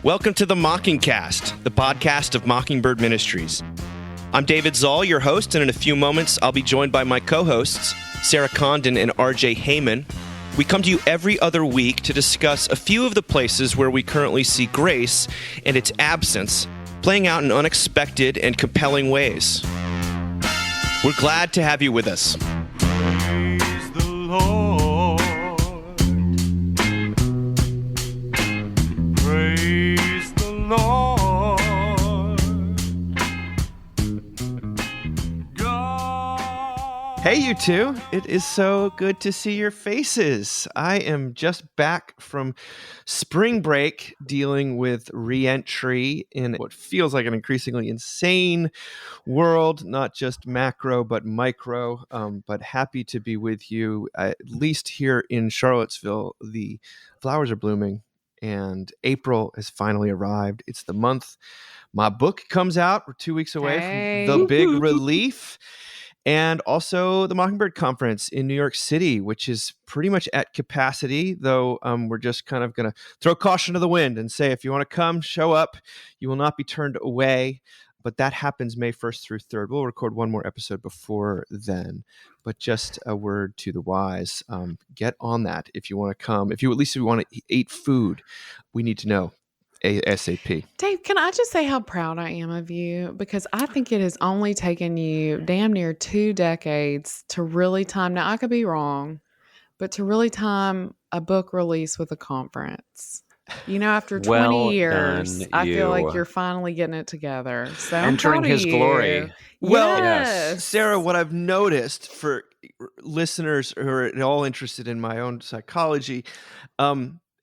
Welcome to the Mockingcast, the podcast of Mockingbird Ministries. I'm David Zoll, your host, and in a few moments, I'll be joined by my co-hosts, Sarah Condon and RJ Heyman. We come to you every other week to discuss a few of the places where we currently see grace and its absence playing out in unexpected and compelling ways. We're glad to have you with us. Praise the Lord. Praise the Lord. God. Hey, you two. It is so good to see your faces. I am just back from spring break dealing with re-entry in what feels like an increasingly insane world, not just macro, but micro. But happy to be with you. At least here in Charlottesville, the flowers are blooming and April has finally arrived. It's the month my book comes out. We're 2 weeks away from the big relief. And also the Mockingbird Conference in New York City, which is pretty much at capacity, though we're just kind of going to throw caution to the wind and say, if you want to come, show up. You will not be turned away. But that happens May 1st through 3rd. We'll record one more episode before then. But just a word to the wise. Get on that if you want to come. If you want to eat food, we need to know. ASAP. Dave, can I just say how proud I am of you? Because I think it has only taken you damn near 2 decades to really time, now I could be wrong, but to really time a book release with a conference. You know, after 20 years, I feel like you're finally getting it together. So entering his glory. Well, yes. Sarah, what I've noticed for listeners who are at all interested in my own psychology,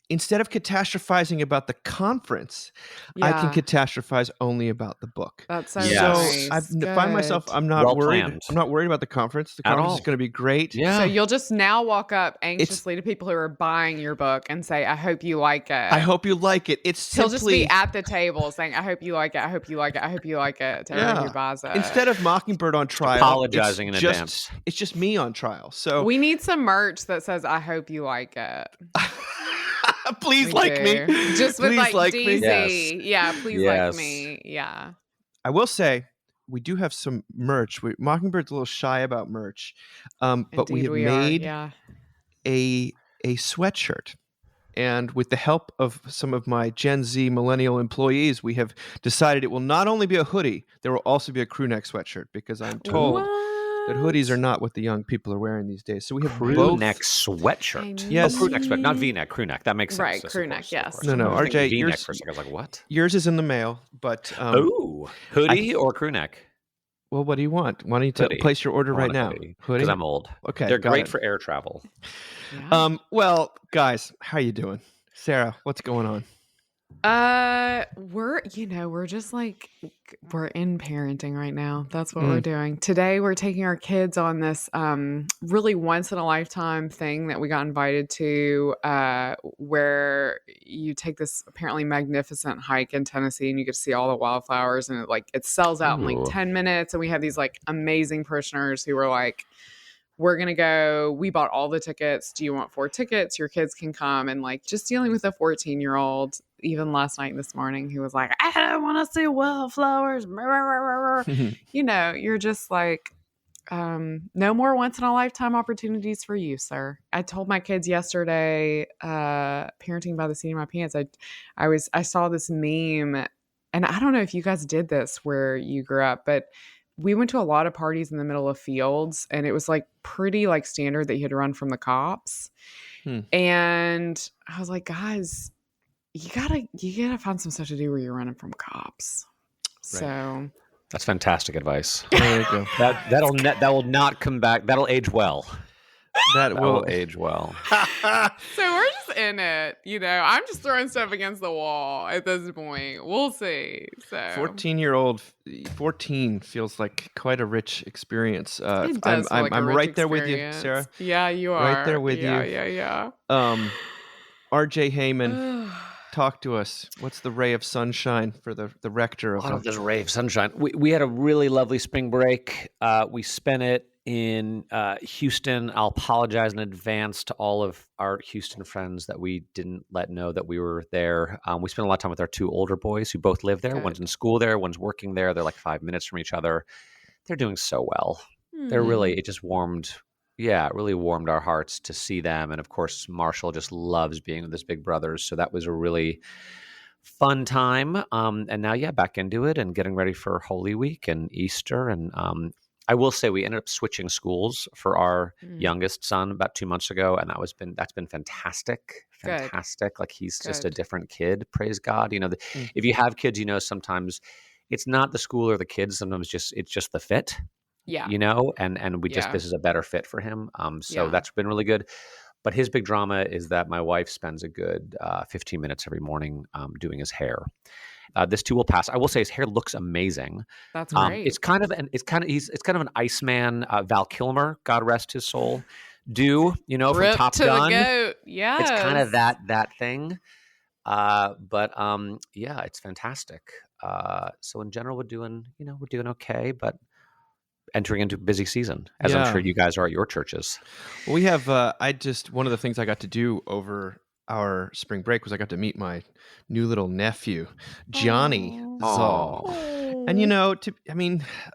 instead of catastrophizing about the conference, I can catastrophize only about the book. That's so nice. nice. So I find myself, I'm not worried. Planned. I'm not worried about the conference. The conference is going to be great. Yeah. So you'll just now walk up anxiously to people who are buying your book and say, I hope you like it. I hope you like it. It's simply... He'll just be at the table saying, I hope you like it. I hope you like it. I hope you like it. To everyone who buys it. Instead of Mockingbird on trial. Apologizing in advance. It's just me on trial. So we need some merch that says, I hope you like it. Please like me. Just with please like DZ. me. Yes. Yeah, please like Yes. me. Yeah. I will say we do have some merch. Mockingbird's a little shy about merch, but we have made a sweatshirt. And with the help of some of my Gen Z millennial employees, we have decided it will not only be a hoodie, there will also be a crew neck sweatshirt, because I'm told that hoodies are not what the young people are wearing these days. So we have Crew both. neck sweatshirt. Yes. Crew neck sweatshirt, not V-neck, crew neck. That makes sense. Right, Yes, crew of neck, course, yes. of course. No, I was RJ, thinking V-neck yours- for a second. I was like, what? Yours is in the mail, but Hoodie or crew neck? well, what do you want? Why don't you Hoodie. place your order I right want a now? hoodie, Hoodie? because I'm old. Okay, They're got great it. for air travel. Yeah. Well, guys, how you doing? Sarah, what's going on? We're just like, we're in parenting right now. That's what we're doing. Today, we're taking our kids on this really once in a lifetime thing that we got invited to, where you take this apparently magnificent hike in Tennessee and you get to see all the wildflowers, and it sells out in like 10 minutes. And we have these like amazing parishioners who were like, we're going to go. We bought all the tickets. Do you want 4 tickets? Your kids can come. And like just dealing with a 14-year-old, even last night and this morning, who was like, I don't want to see wildflowers. You know, you're just like, no more once in a lifetime opportunities for you, sir. I told my kids yesterday, parenting by the seat of my pants. I saw this meme, and I don't know if you guys did this where you grew up, but we went to a lot of parties in the middle of fields, and it was like pretty like standard that you had to run from the cops. And I was like, guys, you gotta find some stuff to do where you're running from cops. Right. So That's fantastic advice. There you go. That will not come back. That'll age well. That will age well. So we're just in it, you know. I'm just throwing stuff against the wall at this point. We'll see. So 14 feels like quite a rich experience. It does feel like a I'm rich right there with you, experience. Sarah. Yeah, you are. Right there with you. Yeah. RJ Heyman, talk to us. What's the ray of sunshine for the rector of This ray of sunshine. We had a really lovely spring break. We spent it in Houston. I'll apologize in advance to all of our Houston friends that we didn't let know that we were there. We spent a lot of time with our two older boys who both live there. One's Good. in school there, one's working there. They're like 5 minutes from each other. They're doing so well. They're really, it just warmed, yeah, it really warmed our hearts to see them. And of course, Marshall just loves being with his big brothers. So that was a really fun time. And now, yeah, back into it and getting ready for Holy Week and Easter. And I will say we ended up switching schools for our youngest son about 2 months ago, and that's been fantastic. Good. Fantastic. Like he's just a Good. different kid. Praise God. You know, if you have kids, you know, sometimes it's not the school or the kids. Sometimes it's just the fit. Yeah. You know, and we just Yeah. this is a better fit for him. So Yeah. that's been really good. But his big drama is that my wife spends a good 15 minutes every morning doing his hair. This too will pass. I will say his hair looks amazing. That's great. It's kind of an Iceman, Val Kilmer, God rest his soul. You know, from Rip Top to Gun. the goat. Yeah. It's kind of that thing. But yeah, it's fantastic. So in general, we're doing okay, but entering into a busy season, as I'm sure you guys are at your churches. Well, we have, one of the things I got to do over our spring break was I got to meet my new little nephew, Johnny Zoll. And, you know,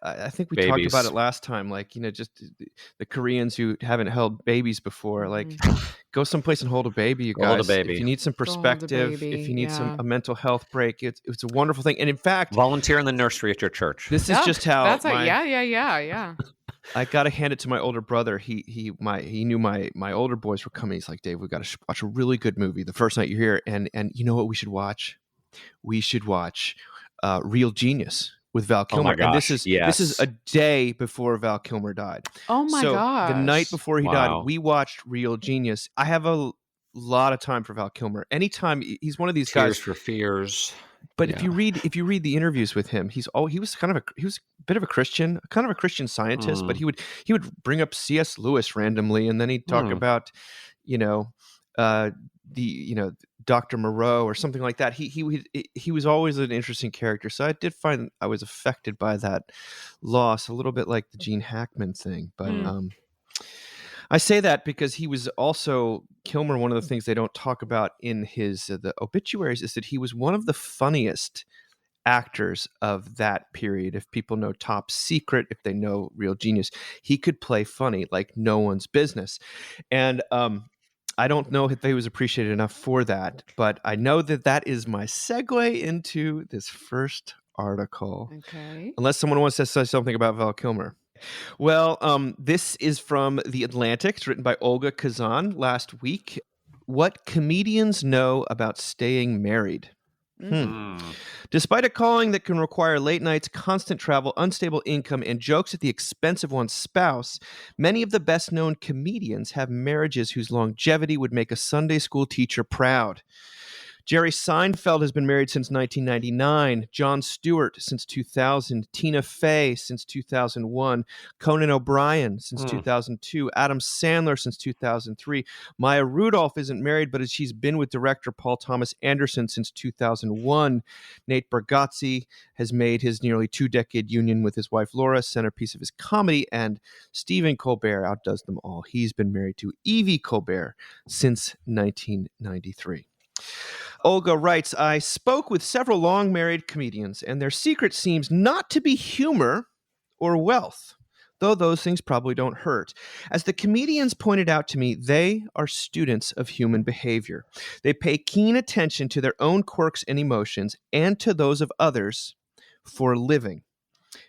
I think we talked about it last time, like, you know, just the Koreans who haven't held babies before, like, go someplace and hold a baby, you guys. Hold a baby. If you need some perspective, if you need a mental health break, it's a wonderful thing. And in fact, volunteer in the nursery at your church. This is just how yeah. I got to hand it to my older brother. He knew my older boys were coming. He's like, Dave, we've got to watch a really good movie the first night you're here. And you know what we should watch? We should watch Real Genius with Val Kilmer. Oh my gosh, and this is a day before Val Kilmer died. Oh my gosh. The night before he died, we watched Real Genius. I have a lot of time for Val Kilmer. Anytime he's one of these Tears guys for Fears. But if you read the interviews with him, he was a bit of a Christian, kind of a Christian Scientist, but he would bring up C.S. Lewis randomly, and then he'd talk about, Dr. Moreau or something like that. He was always an interesting character. So I did find I was affected by that loss a little bit, like the Gene Hackman thing. But I say that because he was also Kilmer. One of the things they don't talk about in his the obituaries is that he was one of the funniest actors of that period. If people know Top Secret, if they know Real Genius, he could play funny like no one's business. And I don't know if he was appreciated enough for that, but I know that is my segue into this first article. Okay. Unless someone wants to say something about Val Kilmer. Well, this is from The Atlantic. It's written by Olga Kazan last week. What comedians know about staying married. Despite a calling that can require late nights, constant travel, unstable income, and jokes at the expense of one's spouse, many of the best-known comedians have marriages whose longevity would make a Sunday school teacher proud. Jerry Seinfeld has been married since 1999, Jon Stewart since 2000, Tina Fey since 2001, Conan O'Brien since 2002, Adam Sandler since 2003. Maya Rudolph isn't married, but she's been with director Paul Thomas Anderson since 2001. Nate Bargatze has made his nearly 2-decade union with his wife Laura centerpiece of his comedy, and Stephen Colbert outdoes them all. He's been married to Evie Colbert since 1993. Olga writes, I spoke with several long-married comedians, and their secret seems not to be humor or wealth, though those things probably don't hurt. As the comedians pointed out to me, they are students of human behavior. They pay keen attention to their own quirks and emotions and to those of others for a living,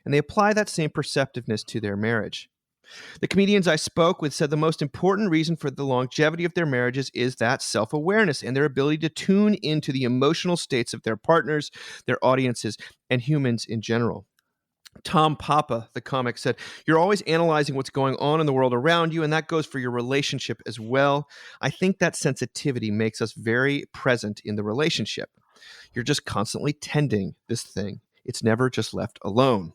and they apply that same perceptiveness to their marriage. The comedians I spoke with said the most important reason for the longevity of their marriages is that self-awareness and their ability to tune into the emotional states of their partners, their audiences, and humans in general. Tom Papa, the comic, said, you're always analyzing what's going on in the world around you, and that goes for your relationship as well. I think that sensitivity makes us very present in the relationship. You're just constantly tending this thing. It's never just left alone.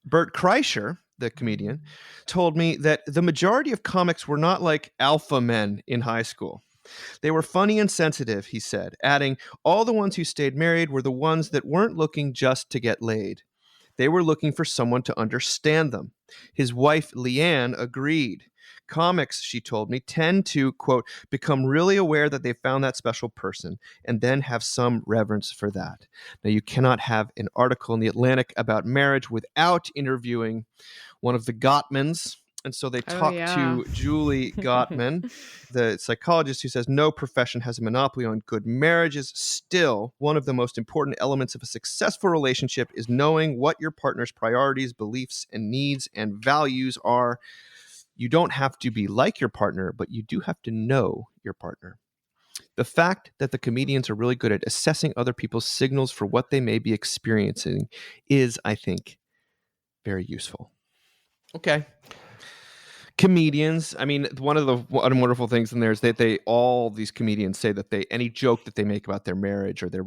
Bert Kreischer, the comedian, told me that the majority of comics were not like alpha men in high school. They were funny and sensitive, he said, adding, all the ones who stayed married were the ones that weren't looking just to get laid. They were looking for someone to understand them. His wife, Leanne, agreed. Comics, she told me, tend to, quote, become really aware that they found that special person and then have some reverence for that. Now, you cannot have an article in The Atlantic about marriage without interviewing one of the Gottmans. And so they talked to Julie Gottman, the psychologist, who says no profession has a monopoly on good marriages. Still, one of the most important elements of a successful relationship is knowing what your partner's priorities, beliefs, and needs and values are. You don't have to be like your partner, but you do have to know your partner. The fact that the comedians are really good at assessing other people's signals for what they may be experiencing is, I think, very useful. Okay. Comedians, I mean, one of the wonderful things in there is that all these comedians say that any joke that they make about their marriage or their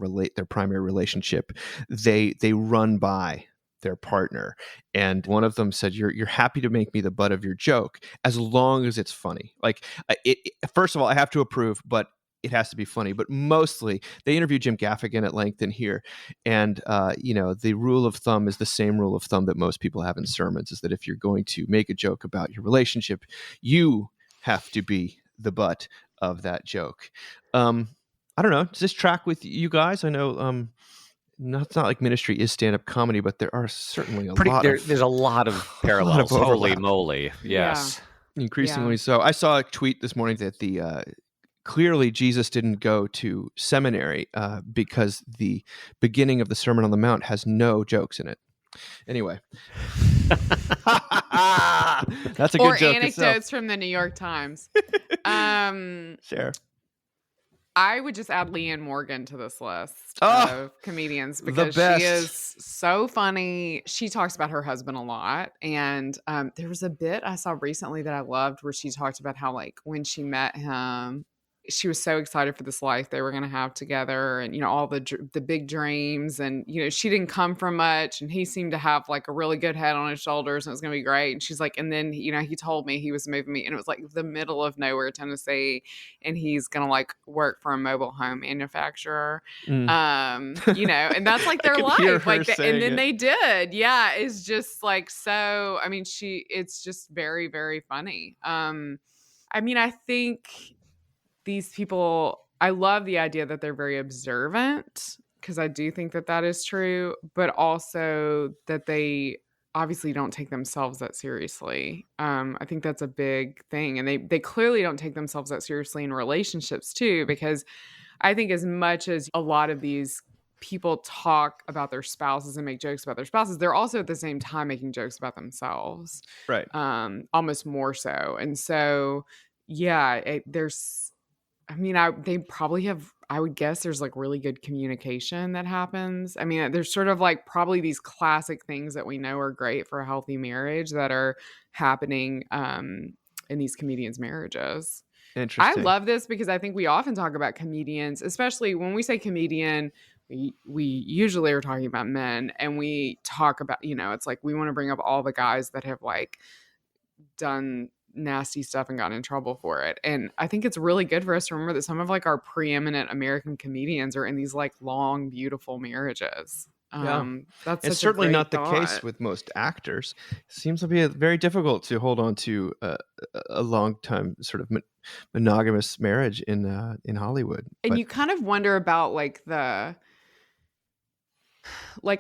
primary relationship, they run by their partner. And one of them said, you're happy to make me the butt of your joke as long as it's funny. Like, first of all, I have to approve, but it has to be funny. But mostly, they interviewed Jim Gaffigan at length in here. And, the rule of thumb is the same rule of thumb that most people have in sermons, is that if you're going to make a joke about your relationship, you have to be the butt of that joke. I don't know. Does this track with you guys? I know it's not like ministry is stand-up comedy, but there are certainly there's a lot of parallels. Holy moly. Yes. Yeah. Increasingly so. I saw a tweet this morning that clearly Jesus didn't go to seminary because the beginning of the Sermon on the Mount has no jokes in it. Anyway. That's a good joke. Or anecdotes from the New York Times. Sure. I would just add Leanne Morgan to this list of comedians because she is so funny. She talks about her husband a lot. And there was a bit I saw recently that I loved where she talked about how, like, when she met him, she was so excited for this life they were going to have together and, all the big dreams. And, she didn't come from much and he seemed to have like a really good head on his shoulders and it was going to be great. And she's like, and then, he told me he was moving me and it was like the middle of nowhere, Tennessee. And he's going to like work for a mobile home manufacturer. And that's like their life. And then they did. Yeah. It's just like, so, I mean, it's just very, very funny. I think these people, I love the idea that they're very observant because I do think that is true, but also that they obviously don't take themselves that seriously. I think that's a big thing. And they clearly don't take themselves that seriously in relationships too, because I think as much as a lot of these people talk about their spouses and make jokes about their spouses, they're also at the same time making jokes about themselves. Right. Almost more so. And so, yeah, they probably have, I would guess there's like really good communication that happens. I mean, there's sort of like probably these classic things that we know are great for a healthy marriage that are happening in these comedians' marriages. Interesting. I love this because I think we often talk about comedians, especially when we say comedian, we usually are talking about men and we talk about, it's like we want to bring up all the guys that have like done nasty stuff and gotten in trouble for it. And I think it's really good for us to remember that some of like our preeminent American comedians are in these like long, beautiful marriages. That's certainly not the case with most actors. It seems to be very difficult to hold on to a long time sort of monogamous marriage in Hollywood. And you kind of wonder about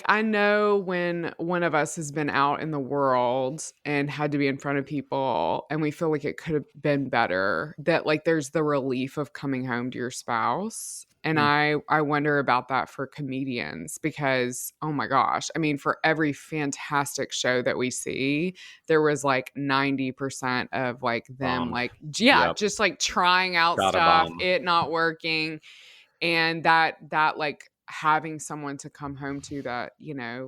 I know when one of us has been out in the world and had to be in front of people and we feel like it could have been better, that like there's the relief of coming home to your spouse. And I wonder about that for comedians because, oh my gosh, I mean, for every fantastic show that we see, there was like 90% of like them just like trying out stuff, it not working. And that like having someone to come home to that,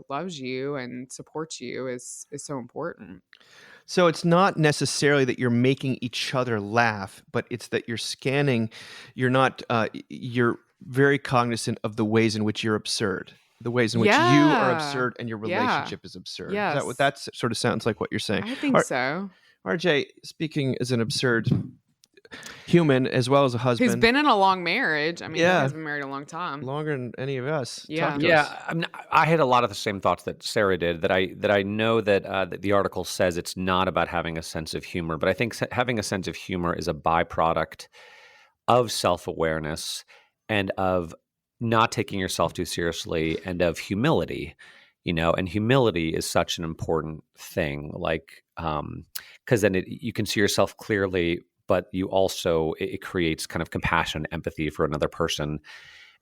loves you and supports you is so important. So it's not necessarily that you're making each other laugh, but it's that you're scanning, you're very cognizant of the ways in which you're absurd, the ways in which you are absurd and your relationship is absurd. Yes. Is that what that sort of sounds like what you're saying? I think so. RJ, speaking as an absurd human as well as a husband. Who's been in a long marriage. I mean, Yeah. he has been married a long time. Longer than any of us. Yeah. Talk to us. Yeah, I had a lot of the same thoughts that Sarah did. That I know that the article says it's not about having a sense of humor, but I think having a sense of humor is a byproduct of self-awareness and of not taking yourself too seriously and of humility. And humility is such an important thing, like because then you can see yourself clearly, but you also it creates kind of compassion, empathy for another person.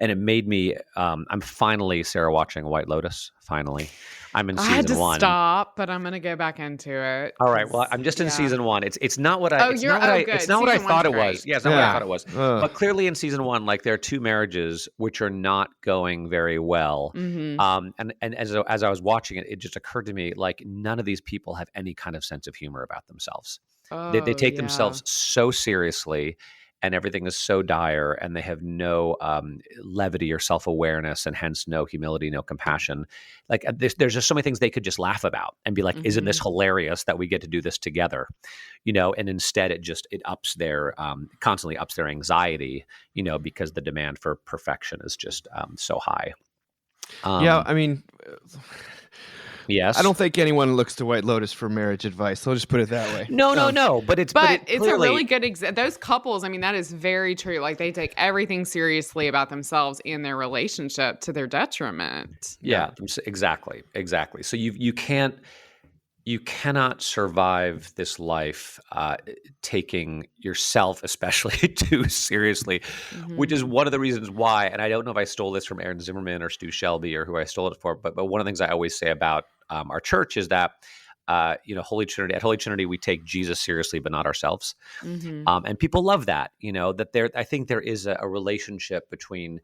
And it made me, I'm finally, Sarah, watching White Lotus. Finally. I'm in season 1. I had to stop, but I'm going to go back into it. All right. Well, I'm just in season 1. It's not what I, Oh, it's you're, not what I, good. it's not what I Season thought it one's was. great. Yeah, it's not what I Yeah. thought it was. Ugh. But clearly in season 1, like there are 2 marriages which are not going very well. Mhm. And as I was watching it, it just occurred to me, like none of these people have any kind of sense of humor about themselves. They Oh, take yeah. themselves so seriously, and everything is so dire, and they have no levity or self-awareness, and hence no humility, no compassion. Like there's just so many things they could just laugh about and be like, "Isn't this hilarious that we get to do this together?" And instead it ups their constantly ups their anxiety, because the demand for perfection is just so high. Yeah, I mean, Yes. I don't think anyone looks to White Lotus for marriage advice. I'll just put it that way. No. But it's But it's clearly, a really good those couples, I mean, that is very true. Like they take everything seriously about themselves and their relationship to their detriment. Yeah, exactly. So you cannot survive this life taking yourself especially too seriously, which is one of the reasons why. And I don't know if I stole this from Aaron Zimmerman or Stu Shelby or who I stole it for, but one of the things I always say about our church is that Holy Trinity, at Holy Trinity, we take Jesus seriously, but not ourselves. And people love that. That I think there is a relationship between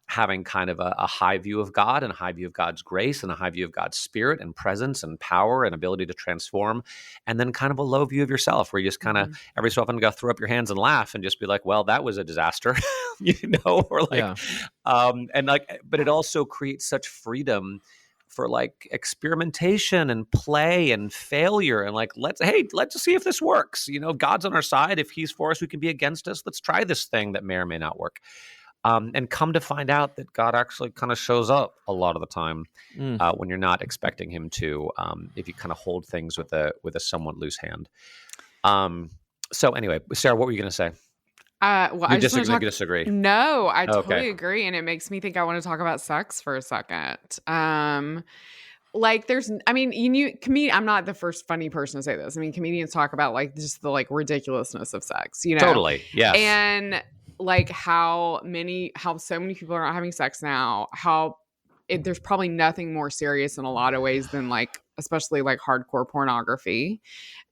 having kind of a high view of God and a high view of God's grace and a high view of God's spirit and presence and power and ability to transform, and then kind of a low view of yourself where you just kind of every so often go throw up your hands and laugh and just be like, well, that was a disaster, or like, and like, but it also creates such freedom for like experimentation and play and failure and like, let's see if this works. God's on our side. If he's for us, who can be against us? Let's try this thing that may or may not work. And come to find out that God actually kind of shows up a lot of the time when you're not expecting him to, if you kind of hold things with a somewhat loose hand. So anyway, Sarah, what were you going to say? Well, I just want to disagree. No, I Okay. totally agree. And it makes me think I want to talk about sex for a second. Like I'm not the first funny person to say this. I mean, comedians talk about like just the like ridiculousness of sex, Totally. Yes. And like how so many people are not having sex now, there's probably nothing more serious in a lot of ways than like, especially like hardcore pornography,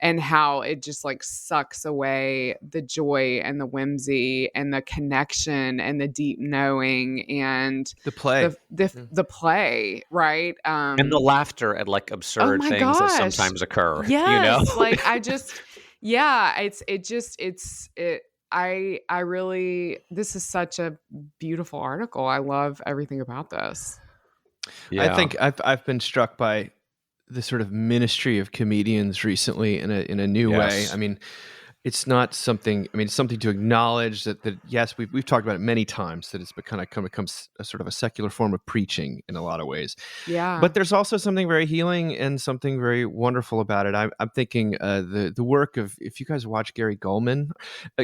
and how it just like sucks away the joy and the whimsy and the connection and the deep knowing and The play. the play, right? And the laughter at like absurd my things gosh. that sometimes occur. Yes, like I really, this is such a beautiful article. I love everything about this. I think I've been struck by the sort of ministry of comedians recently in a new way. I mean, it's not something. I mean, it's something to acknowledge that yes, we've talked about it many times, that it's becomes a sort of a secular form of preaching in a lot of ways. Yeah. But there's also something very healing and something very wonderful about it. I'm thinking the work of, if you guys watch Gary Goldman.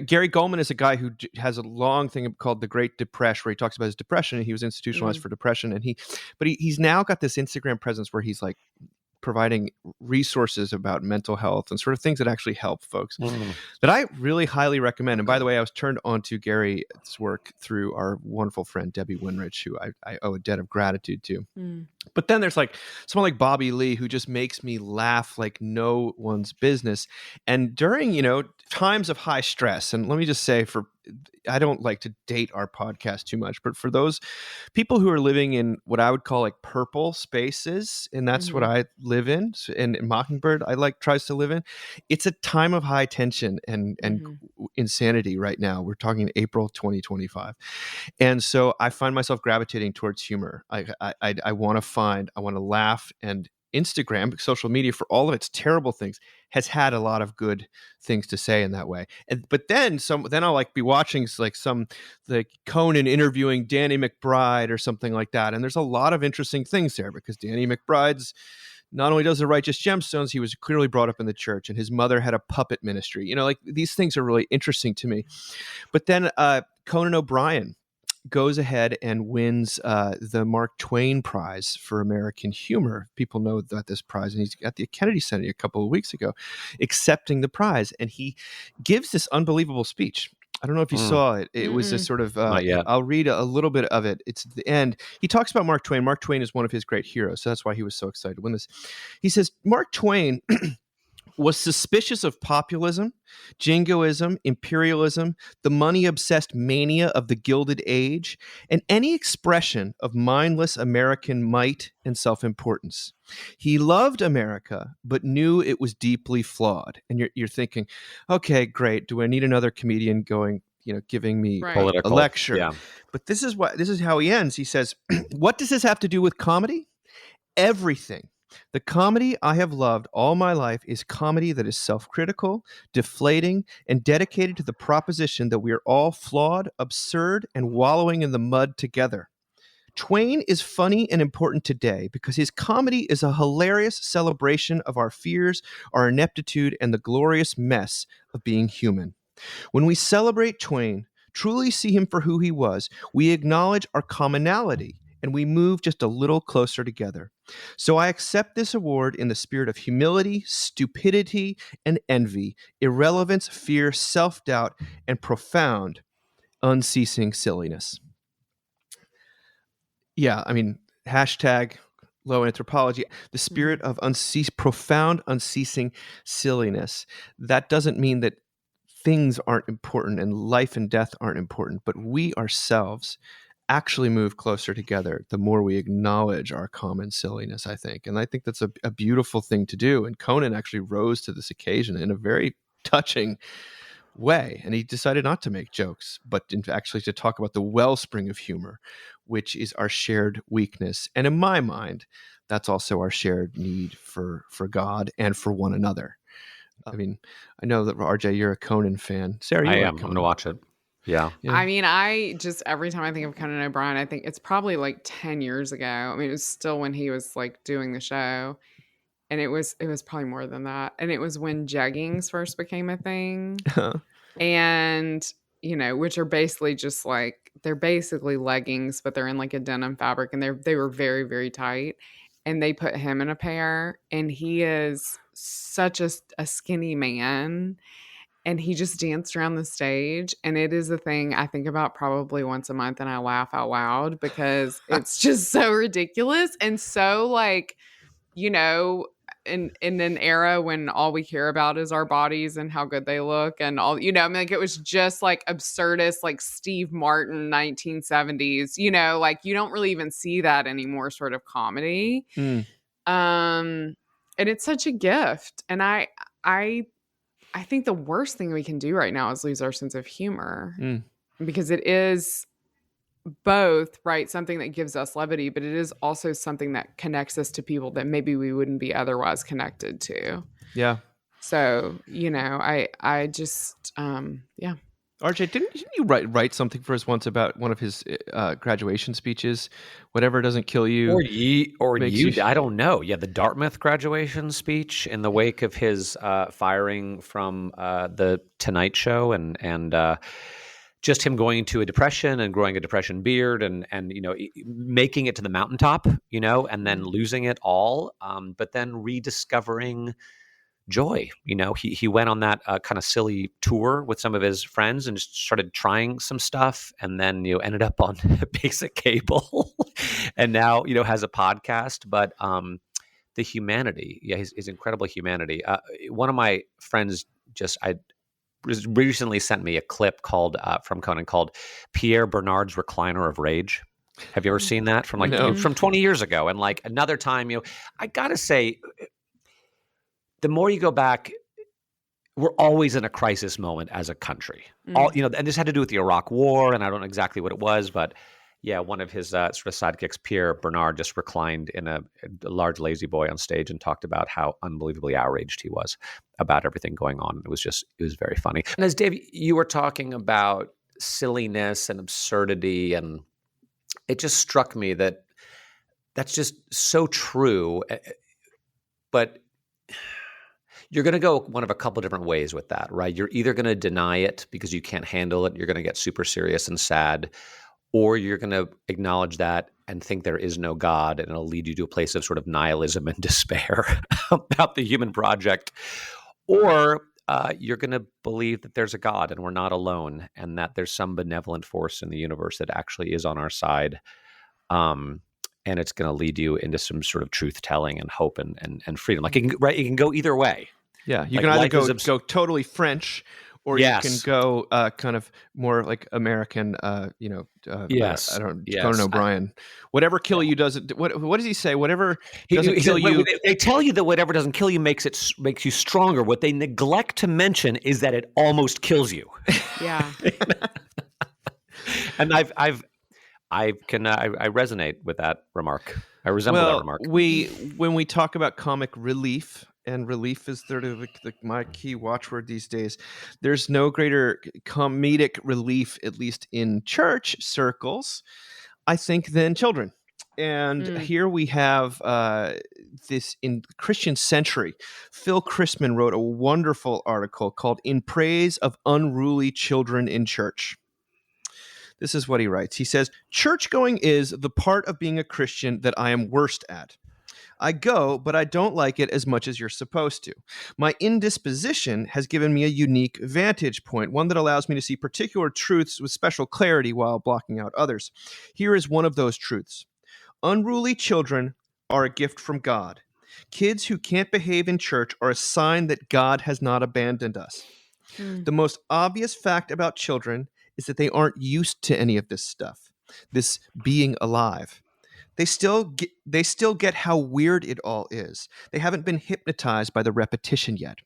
Gary Goldman is a guy who has a long thing called The Great Depression, where he talks about his depression, and he was institutionalized for depression, and he's now got this Instagram presence where he's like providing resources about mental health and sort of things that actually help folks that I really highly recommend. And by the way, I was turned on to Gary's work through our wonderful friend, Debbie Winrich, who I owe a debt of gratitude to. But then there's like someone like Bobby Lee, who just makes me laugh like no one's business. And during, times of high stress, and let me just say, I don't like to date our podcast too much, but for those people who are living in what I would call like purple spaces, and that's what I live in, and Mockingbird tries to live in, it's a time of high tension and insanity right now. We're talking April 2025. And so I find myself gravitating towards humor. I want to laugh, and Instagram, social media, for all of its terrible things, has had a lot of good things to say in that way. But then I'll like be watching like Conan interviewing Danny McBride or something like that. And there's a lot of interesting things there because Danny McBride's not only does the Righteous Gemstones, he was clearly brought up in the church, and his mother had a puppet ministry. You know, like these things are really interesting to me. But then Conan O'Brien goes ahead and wins the Mark Twain Prize for American Humor. People know about this prize, and he's at the Kennedy Center a couple of weeks ago accepting the prize, and he gives this unbelievable speech. I don't know if you saw it. It was a sort of, Not yet. I'll read a little bit of it. It's at the end. He talks about Mark Twain. Mark Twain is one of his great heroes, so that's why he was so excited to win this. He says, Mark Twain was suspicious of populism, jingoism, imperialism, the money-obsessed mania of the Gilded Age, and any expression of mindless American might and self-importance. He loved America, but knew it was deeply flawed. And you're thinking, okay, great. Do I need another comedian giving me a lecture? Yeah. But this is how he ends. He says, what does this have to do with comedy? Everything. The comedy I have loved all my life is comedy that is self-critical, deflating, and dedicated to the proposition that we are all flawed, absurd, and wallowing in the mud together. Twain is funny and important today because his comedy is a hilarious celebration of our fears, our ineptitude, and the glorious mess of being human. When we celebrate Twain, truly see him for who he was, we acknowledge our commonality, and we move just a little closer together. So I accept this award in the spirit of humility, stupidity, and envy, irrelevance, fear, self-doubt, and profound, unceasing silliness. Yeah, I mean, hashtag low anthropology, the spirit of profound, unceasing silliness. That doesn't mean that things aren't important and life and death aren't important, but we ourselves actually move closer together the more we acknowledge our common silliness, I think. And I think that's a beautiful thing to do. And Conan actually rose to this occasion in a very touching way. And he decided not to make jokes, but actually to talk about the wellspring of humor, which is our shared weakness. And in my mind, that's also our shared need for God and for one another. I mean, I know that, RJ, you're a Conan fan. Sarah, I am. I'm going to watch it. Yeah. I mean, I just, every time I think of Conan O'Brien, I think it's probably like 10 years ago. I mean, it was still when he was like doing the show. And it was probably more than that. And it was when jeggings first became a thing. And, which are basically just like, they're basically leggings, but they're in like a denim fabric, and they were very, very tight. And they put him in a pair, and he is such a skinny man. And he just danced around the stage. And it is a thing I think about probably once a month, and I laugh out loud because it's just so ridiculous. And so like, in an era when all we care about is our bodies and how good they look and all, I mean, like it was just like absurdist, like Steve Martin 1970s, like you don't really even see that anymore sort of comedy. And it's such a gift. And I think the worst thing we can do right now is lose our sense of humor because it is both, right, something that gives us levity, but it is also something that connects us to people that maybe we wouldn't be otherwise connected to. Yeah. So, I just, yeah. RJ, didn't you write something for us once about one of his graduation speeches? Whatever doesn't kill you, or you. I don't know. Yeah, the Dartmouth graduation speech in the wake of his firing from the Tonight Show, and just him going into a depression and growing a depression beard, and making it to the mountaintop, and then losing it all, but then rediscovering joy. He went on that kind of silly tour with some of his friends and just started trying some stuff, and then ended up on basic cable, and now has a podcast. But the humanity, his incredible humanity. One of my friends recently sent me a clip from Conan called Pierre Bernard's Recliner of Rage. Have you ever seen that from from 20 years ago? And like another time, I gotta say, the more you go back, we're always in a crisis moment as a country. And this had to do with the Iraq War, and I don't know exactly what it was, but one of his sort of sidekicks, Pierre Bernard, just reclined in a large lazy boy on stage and talked about how unbelievably outraged he was about everything going on. It was very funny. And as Dave, you were talking about silliness and absurdity, and it just struck me that that's just so true. But you're going to go one of a couple different ways with that, right? You're either going to deny it because you can't handle it. You're going to get super serious and sad, or you're going to acknowledge that and think there is no God, and it'll lead you to a place of sort of nihilism and despair about the human project. Or you're going to believe that there's a God and we're not alone, and that there's some benevolent force in the universe that actually is on our side. And it's going to lead you into some sort of truth telling and hope and freedom. Like it can go either way. Yeah, you Like can either life go totally French, or Yes. you can go kind of more like American. Yes. I don't Yes. Conan O'Brien. Whatever kill you doesn't. What does he say? Whatever doesn't He kill said, you. They tell you that whatever doesn't kill you makes you stronger. What they neglect to mention is that it almost kills you. Yeah. And I resonate with that remark. I resemble that remark. When we talk about comic relief, and relief is sort of my key watchword these days, there's no greater comedic relief, at least in church circles, I think, than children. And here we have this in Christian Century. Phil Chrisman wrote a wonderful article called "In Praise of Unruly Children in Church." This is what he writes. He says, "Church-going is the part of being a Christian that I am worst at. I go, but I don't like it as much as you're supposed to. My indisposition has given me a unique vantage point, one that allows me to see particular truths with special clarity while blocking out others. Here is one of those truths. Unruly children are a gift from God. Kids who can't behave in church are a sign that God has not abandoned us. The most obvious fact about children is that they aren't used to any of this stuff, this being alive. They still get how weird it all is. They haven't been hypnotized by the repetition yet.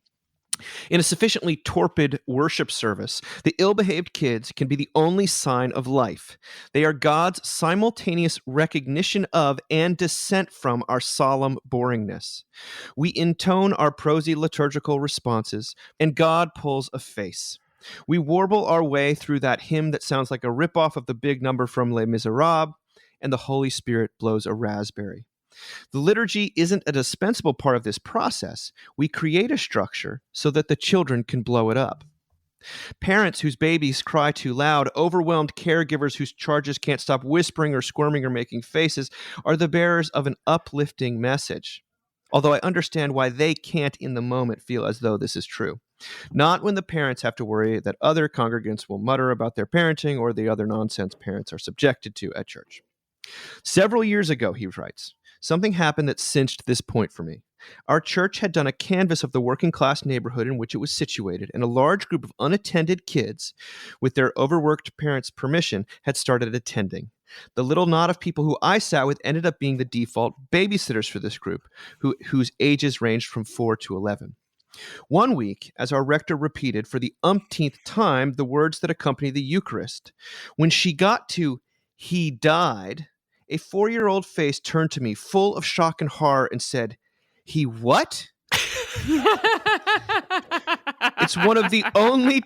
In a sufficiently torpid worship service, the ill-behaved kids can be the only sign of life. They are God's simultaneous recognition of and dissent from our solemn boringness. We intone our prosy liturgical responses, and God pulls a face. We warble our way through that hymn that sounds like a ripoff of the big number from Les Miserables, and the Holy Spirit blows a raspberry. The liturgy isn't a dispensable part of this process. We create a structure so that the children can blow it up. Parents whose babies cry too loud, overwhelmed caregivers whose charges can't stop whispering or squirming or making faces, are the bearers of an uplifting message. Although I understand why they can't in the moment feel as though this is true. Not when the parents have to worry that other congregants will mutter about their parenting or the other nonsense parents are subjected to at church. Several years ago, he writes, something happened that cinched this point for me. Our church had done a canvass of the working class neighborhood in which it was situated, and a large group of unattended kids, with their overworked parents' permission, had started attending. The little knot of people who I sat with ended up being the default babysitters for this group, whose ages ranged from 4 to 11. One week, as our rector repeated for the umpteenth time the words that accompany the Eucharist, when she got to "He died," a 4-year-old face turned to me full of shock and horror and said, "He what?" It's one of the only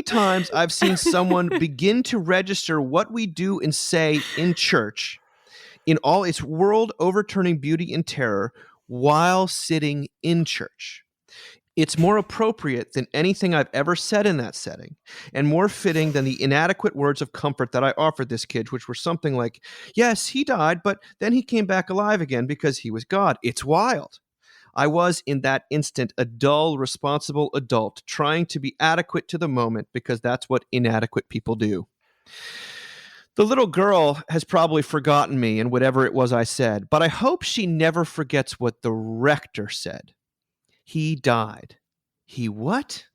times I've seen someone begin to register what we do and say in church in all its world-overturning beauty and terror while sitting in church. It's more appropriate than anything I've ever said in that setting, and more fitting than the inadequate words of comfort that I offered this kid, which were something like, "Yes, he died, but then he came back alive again because he was God. It's wild." I was, in that instant, a dull, responsible adult trying to be adequate to the moment because that's what inadequate people do. The little girl has probably forgotten me and whatever it was I said, but I hope she never forgets what the rector said. He died. He what?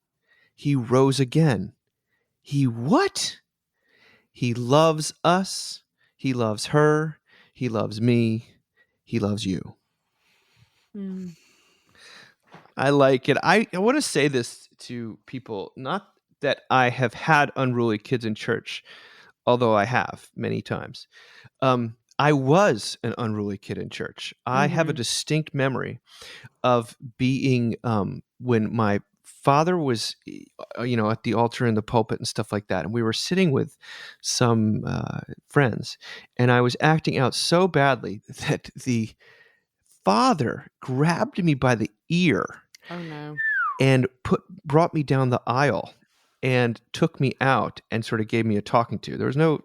He rose again. He what? He loves us. He loves her. He loves me. He loves you. I like it. I want to say this to people, not that I have had unruly kids in church, although I have many times. I was an unruly kid in church. I have a distinct memory of being when my father was at the altar in the pulpit and stuff like that, and we were sitting with some friends, and I was acting out so badly that the father grabbed me by the ear Oh no. and brought me down the aisle and took me out and sort of gave me a talking to. There was no,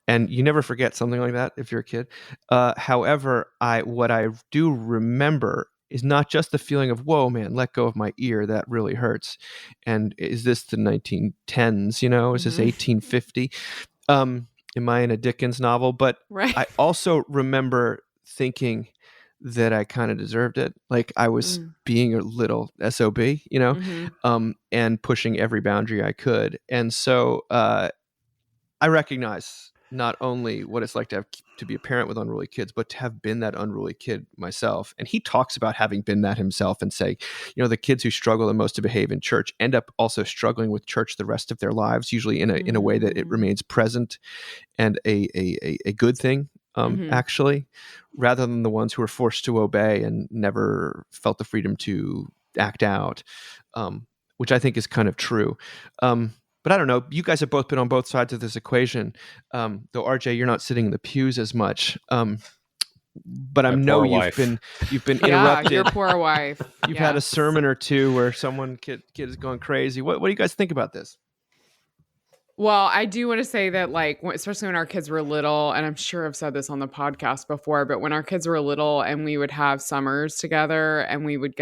and you never forget something like that if you're a kid. However, what I do remember is not just the feeling of, whoa, man, let go of my ear. That really hurts. And is this the 1910s? Is this 1850? Am I in a Dickens novel? But Right. I also remember thinking that I kind of deserved it. Like I was being a little SOB, and pushing every boundary I could. And so I recognize not only what it's like to be a parent with unruly kids, but to have been that unruly kid myself. And he talks about having been that himself and say, the kids who struggle the most to behave in church end up also struggling with church the rest of their lives, usually in a way that it remains present and a good thing. Actually, rather than the ones who were forced to obey and never felt the freedom to act out, which I think is kind of true. But I don't know. You guys have both been on both sides of this equation. Though RJ, you're not sitting in the pews as much. But I know you've been interrupted. Your poor wife. You've had a sermon or two where kid is going crazy. What do you guys think about this? Well, I do want to say that, especially when our kids were little, and I'm sure I've said this on the podcast before, but when our kids were little and we would have summers together and we would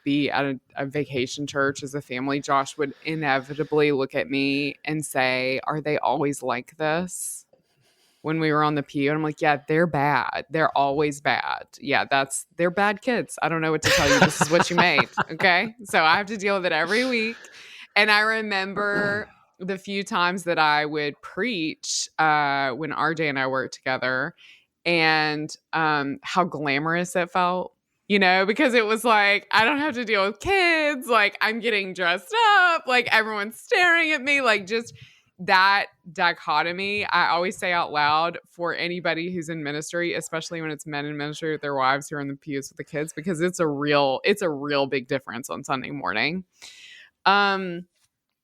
be at a vacation church as a family, Josh would inevitably look at me and say, "Are they always like this?" When we were on the pew, and I'm like, "Yeah, they're bad. They're always bad. Yeah, they're bad kids. I don't know what to tell you. This is what you made." Okay. So I have to deal with it every week. And I remember the few times that I would preach when RJ and I worked together, and how glamorous it felt, because it was like, I don't have to deal with kids. Like, I'm getting dressed up. Like, everyone's staring at me. Like, just that dichotomy. I always say out loud for anybody who's in ministry, especially when it's men in ministry with their wives who are in the pews with the kids, because it's a real big difference on Sunday morning.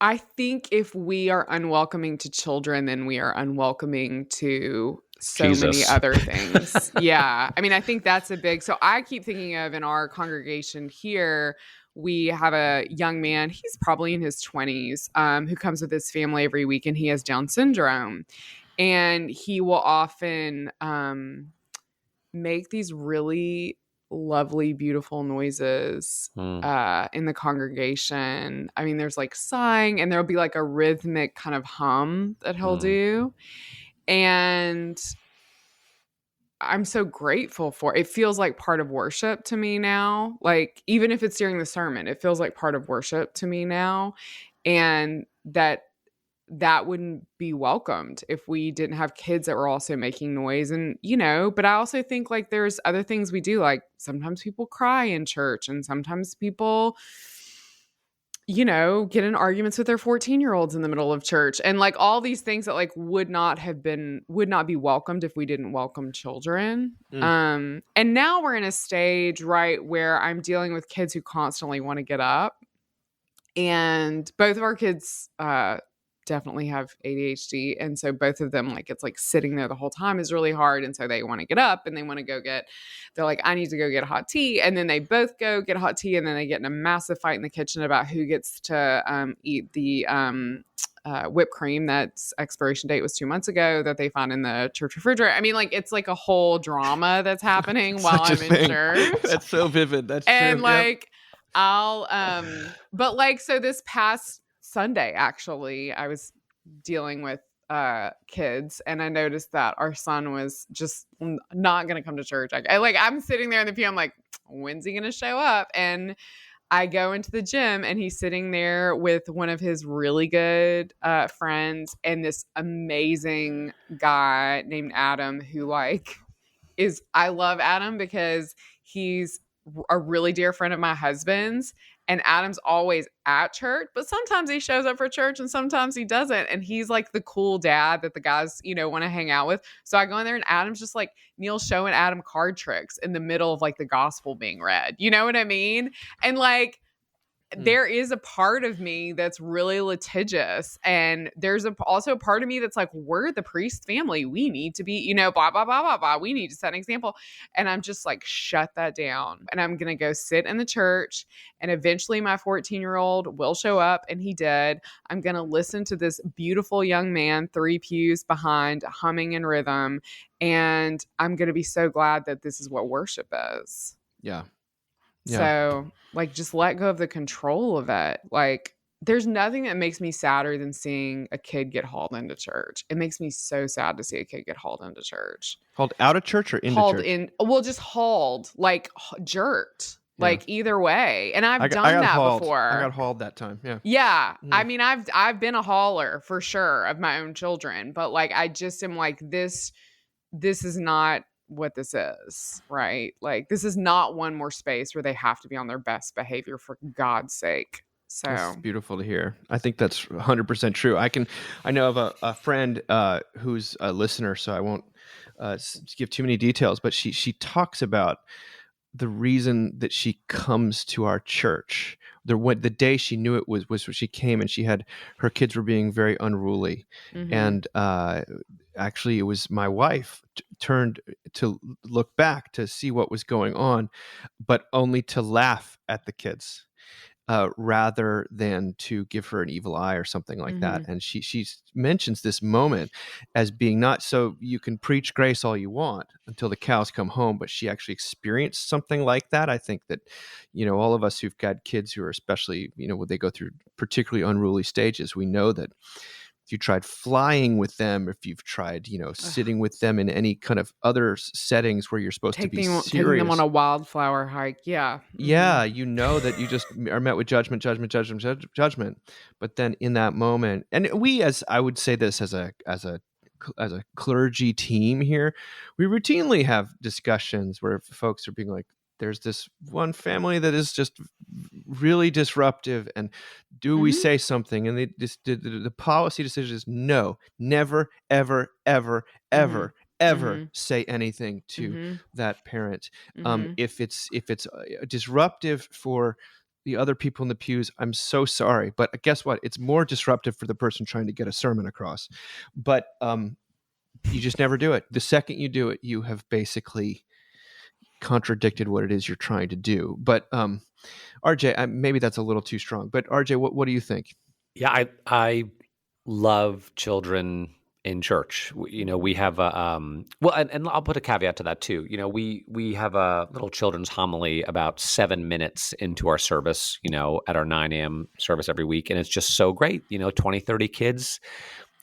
I think if we are unwelcoming to children, then we are unwelcoming to so many other things. Yeah. I think that's so I keep thinking of, in our congregation here, we have a young man, he's probably in his 20s, who comes with his family every week, and he has Down syndrome. And he will often make these really lovely, beautiful noises in the congregation. There's sighing, and there'll be a rhythmic kind of hum that he'll do. And I'm so grateful for it. It feels like part of worship to me now. Even if it's during the sermon, it feels like part of worship to me now. And that wouldn't be welcomed if we didn't have kids that were also making noise. And, but I also think there's other things we do. Sometimes people cry in church, and sometimes people, get in arguments with their 14-year-olds in the middle of church, and all these things that would not be welcomed if we didn't welcome children. And now we're in a stage, right, where I'm dealing with kids who constantly want to get up, and both of our kids, definitely have ADHD. And so both of them, it's sitting there the whole time is really hard. And so they want to get up and they want to they're like, I need to go get hot tea. And then they both go get hot tea. And then they get in a massive fight in the kitchen about who gets to eat the whipped cream that's expiration date was 2 months ago that they found in the church refrigerator. It's a whole drama that's happening while I'm in church. That's so vivid. That's and true. Yep. So this past Sunday, actually, I was dealing with kids, and I noticed that our son was just not going to come to church. I'm sitting there in the pew. I'm like, when's he going to show up? And I go into the gym, and he's sitting there with one of his really good friends, and this amazing guy named Adam, who I love Adam because he's a really dear friend of my husband's, And Adam's always at church, but sometimes he shows up for church and sometimes he doesn't. And he's like the cool dad that the guys, want to hang out with. So I go in there and Adam's just like, Neil's showing Adam card tricks in the middle of like the gospel being read. You know what I mean? And like, there is a part of me that's really litigious. And there's also a part of me that's like, we're the priest family. We need to be, blah, blah, blah, blah, blah. We need to set an example. And I'm just like, shut that down. And I'm going to go sit in the church. And eventually my 14-year-old will show up. And he did. I'm going to listen to this beautiful young man, 3 pews behind, humming in rhythm. And I'm going to be so glad that this is what worship is. Yeah. So like, just let go of the control of it. Like, there's nothing that makes me sadder than seeing a kid get hauled into church. It makes me so sad to see a kid get hauled into church. Hauled out of church or into hauled church? Just hauled, like jerked, like either way. And I've done that hauled. before. I got hauled that time. Yeah. Yeah. I mean, I've been a hauler for sure of my own children, but like, I just am like, this is not what this is, right? Like, this is not one more space where they have to be on their best behavior, for God's sake. So that's beautiful to hear. I think that's 100% true. I know of a friend who's a listener, so I won't give too many details, but she talks about the reason that she comes to our church. The day she knew it was when she came, and her kids were being very unruly. mm-hmm. And actually it was my wife turned to look back to see what was going on, but only to laugh at the kids rather than to give her an evil eye or something like that. And she mentions this moment as being not so you can preach grace all you want until the cows come home, but she actually experienced something like that. I think that, all of us who've got kids who are especially, when they go through particularly unruly stages, we know that if you tried flying with them, if you've tried, sitting with them in any kind of other settings where you're supposed to be serious. Taking them on a wildflower hike. Yeah. Yeah. That you just are met with judgment. But then in that moment, and we, as I would say this as a clergy team here, we routinely have discussions where folks are being like, there's this one family that is just really disruptive, and do we say something? And the policy decision is no, never, ever, ever, ever, ever say anything to that parent. If it's disruptive for the other people in the pews, I'm so sorry, but guess what? It's more disruptive for the person trying to get a sermon across. But you just never do it. The second you do it, you have basically contradicted what it is you're trying to do. But RJ, maybe that's a little too strong, but RJ, what do you think? Yeah, I love children in church. We have a and I'll put a caveat to that too. We have a little children's homily about 7 minutes into our service, at our 9 a.m. service every week, and it's just so great. 20, 30 kids,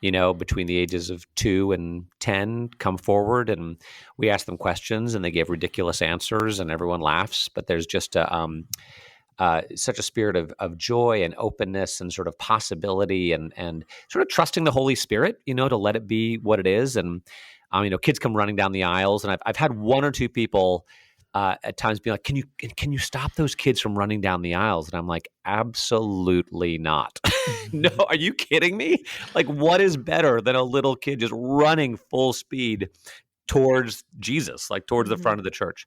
between the ages of 2 and 10 come forward, and we ask them questions, and they give ridiculous answers, and everyone laughs. But there's just such a spirit of joy and openness and sort of possibility and sort of trusting the Holy Spirit, to let it be what it is. And kids come running down the aisles, and I've had 1 or 2 people at times be like, can you stop those kids from running down the aisles? And I'm like, absolutely not. No, are you kidding me? Like, what is better than a little kid just running full speed towards Jesus, like towards the front of the church?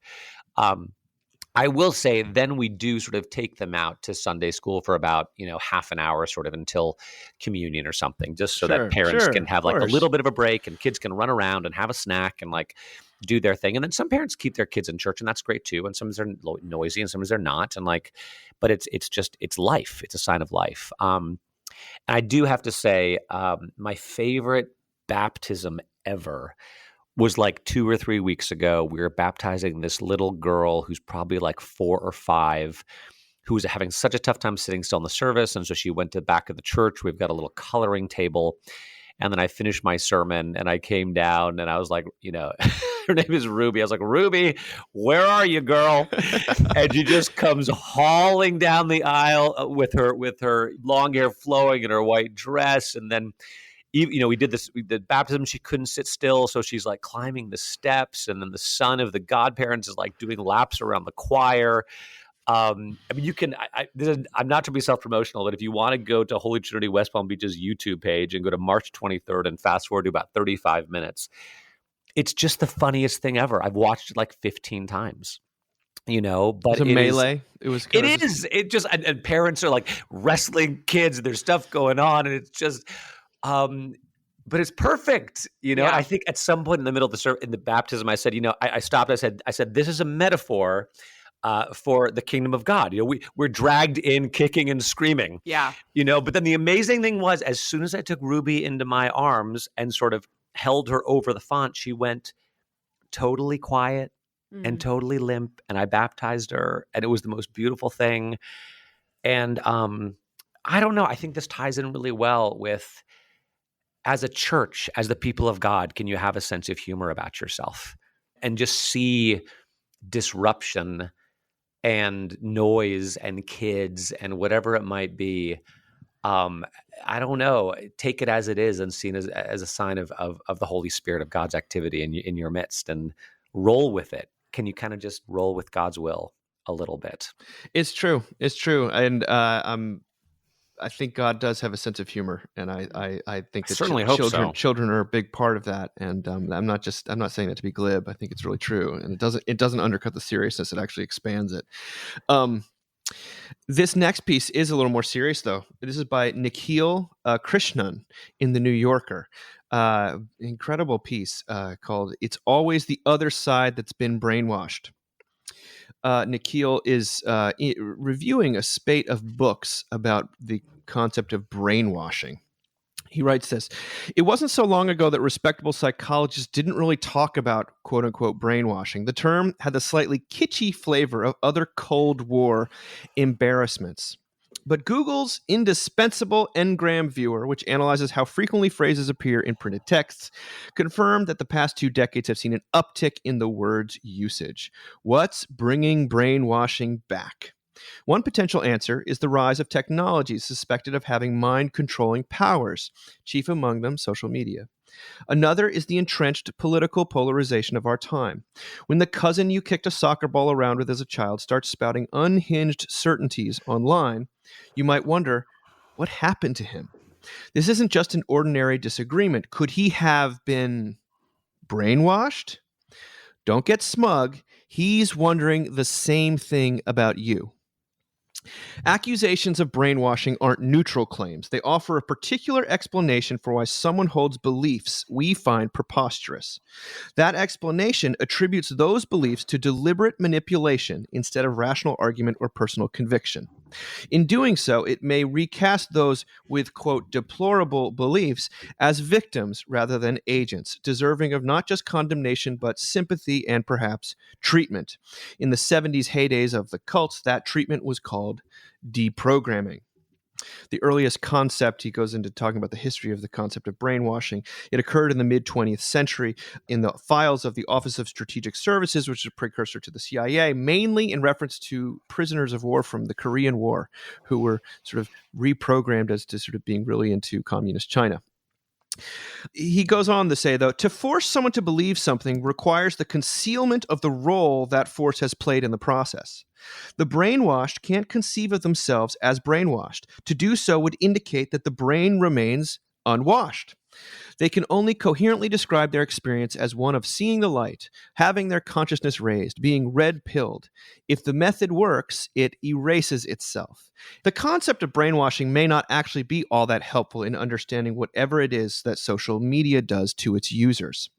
I will say then we do sort of take them out to Sunday school for about, half an hour sort of until communion or something, just so that parents can have like a little bit of a break and kids can run around and have a snack and like do their thing. And then some parents keep their kids in church, and that's great too. And sometimes they're noisy and sometimes they're not. And like, but it's life. It's a sign of life. And I do have to say, my favorite baptism ever was like 2 or 3 weeks ago. We were baptizing this little girl who's probably like 4 or 5, who was having such a tough time sitting still in the service. And so she went to the back of the church. We've got a little coloring table. And then I finished my sermon and I came down and I was like, her name is Ruby. I was like, Ruby, where are you, girl? And she just comes hauling down the aisle with her long hair flowing in her white dress. And then, we did baptism. She couldn't sit still. So she's like climbing the steps. And then the son of the godparents is like doing laps around the choir. I mean, you can. I'm not to be self-promotional, but if you want to go to Holy Trinity West Palm Beach's YouTube page and go to March 23rd and fast forward to about 35 minutes, it's just the funniest thing ever. I've watched it like 15 times. But It was a melee. It was. It just and parents are like wrestling kids. There's stuff going on, and it's just. But it's perfect, Yeah. I think at some point in the middle of in the baptism, I said, I stopped. I said, this is a metaphor for the kingdom of God. We're dragged in kicking and screaming. Yeah. But then the amazing thing was, as soon as I took Ruby into my arms and sort of held her over the font, she went totally quiet and totally limp, and I baptized her, and it was the most beautiful thing. And I don't know. I think this ties in really well with, as a church, as the people of God, can you have a sense of humor about yourself and just see disruption and noise and kids and whatever it might be? I don't know. Take it as it is and seen as a sign of the Holy Spirit of God's activity in your midst, and roll with it. Can you kind of just roll with God's will a little bit? It's true. And I think God does have a sense of humor, and I think that certainly hope so. Children are a big part of that, and I'm not saying that to be glib. I think it's really true, and it doesn't undercut the seriousness. It actually expands it. This next piece is a little more serious, though. This is by Nikhil Krishnan in the New Yorker. Incredible piece called "It's Always the Other Side That's Been Brainwashed." Nikhil is reviewing a spate of books about the concept of brainwashing. He writes this: "It wasn't so long ago that respectable psychologists didn't really talk about quote-unquote brainwashing. The term had the slightly kitschy flavor of other Cold War embarrassments. But Google's indispensable Ngram viewer, which analyzes how frequently phrases appear in printed texts, confirmed that the past 2 decades have seen an uptick in the word's usage. What's bringing brainwashing back? One potential answer is the rise of technologies suspected of having mind-controlling powers, chief among them social media. Another is the entrenched political polarization of our time. When the cousin you kicked a soccer ball around with as a child starts spouting unhinged certainties online, you might wonder, what happened to him? This isn't just an ordinary disagreement. Could he have been brainwashed? Don't get smug. He's wondering the same thing about you. Accusations of brainwashing aren't neutral claims. They offer a particular explanation for why someone holds beliefs we find preposterous. That explanation attributes those beliefs to deliberate manipulation instead of rational argument or personal conviction. In doing so, it may recast those with, quote, deplorable beliefs as victims rather than agents, deserving of not just condemnation, but sympathy and perhaps treatment. In the 70s heydays of the cults, that treatment was called deprogramming. The earliest concept, he goes into talking about the history of the concept of brainwashing. It occurred in the mid-20th century in the files of the Office of Strategic Services, which is a precursor to the CIA, mainly in reference to prisoners of war from the Korean War, who were sort of reprogrammed as to sort of being really into communist China. He goes on to say, though, to force someone to believe something requires the concealment of the role that force has played in the process. The brainwashed can't conceive of themselves as brainwashed. To do so would indicate that the brain remains unwashed. They can only coherently describe their experience as one of seeing the light, having their consciousness raised, being red-pilled. If the method works, it erases itself. The concept of brainwashing may not actually be all that helpful in understanding whatever it is that social media does to its users.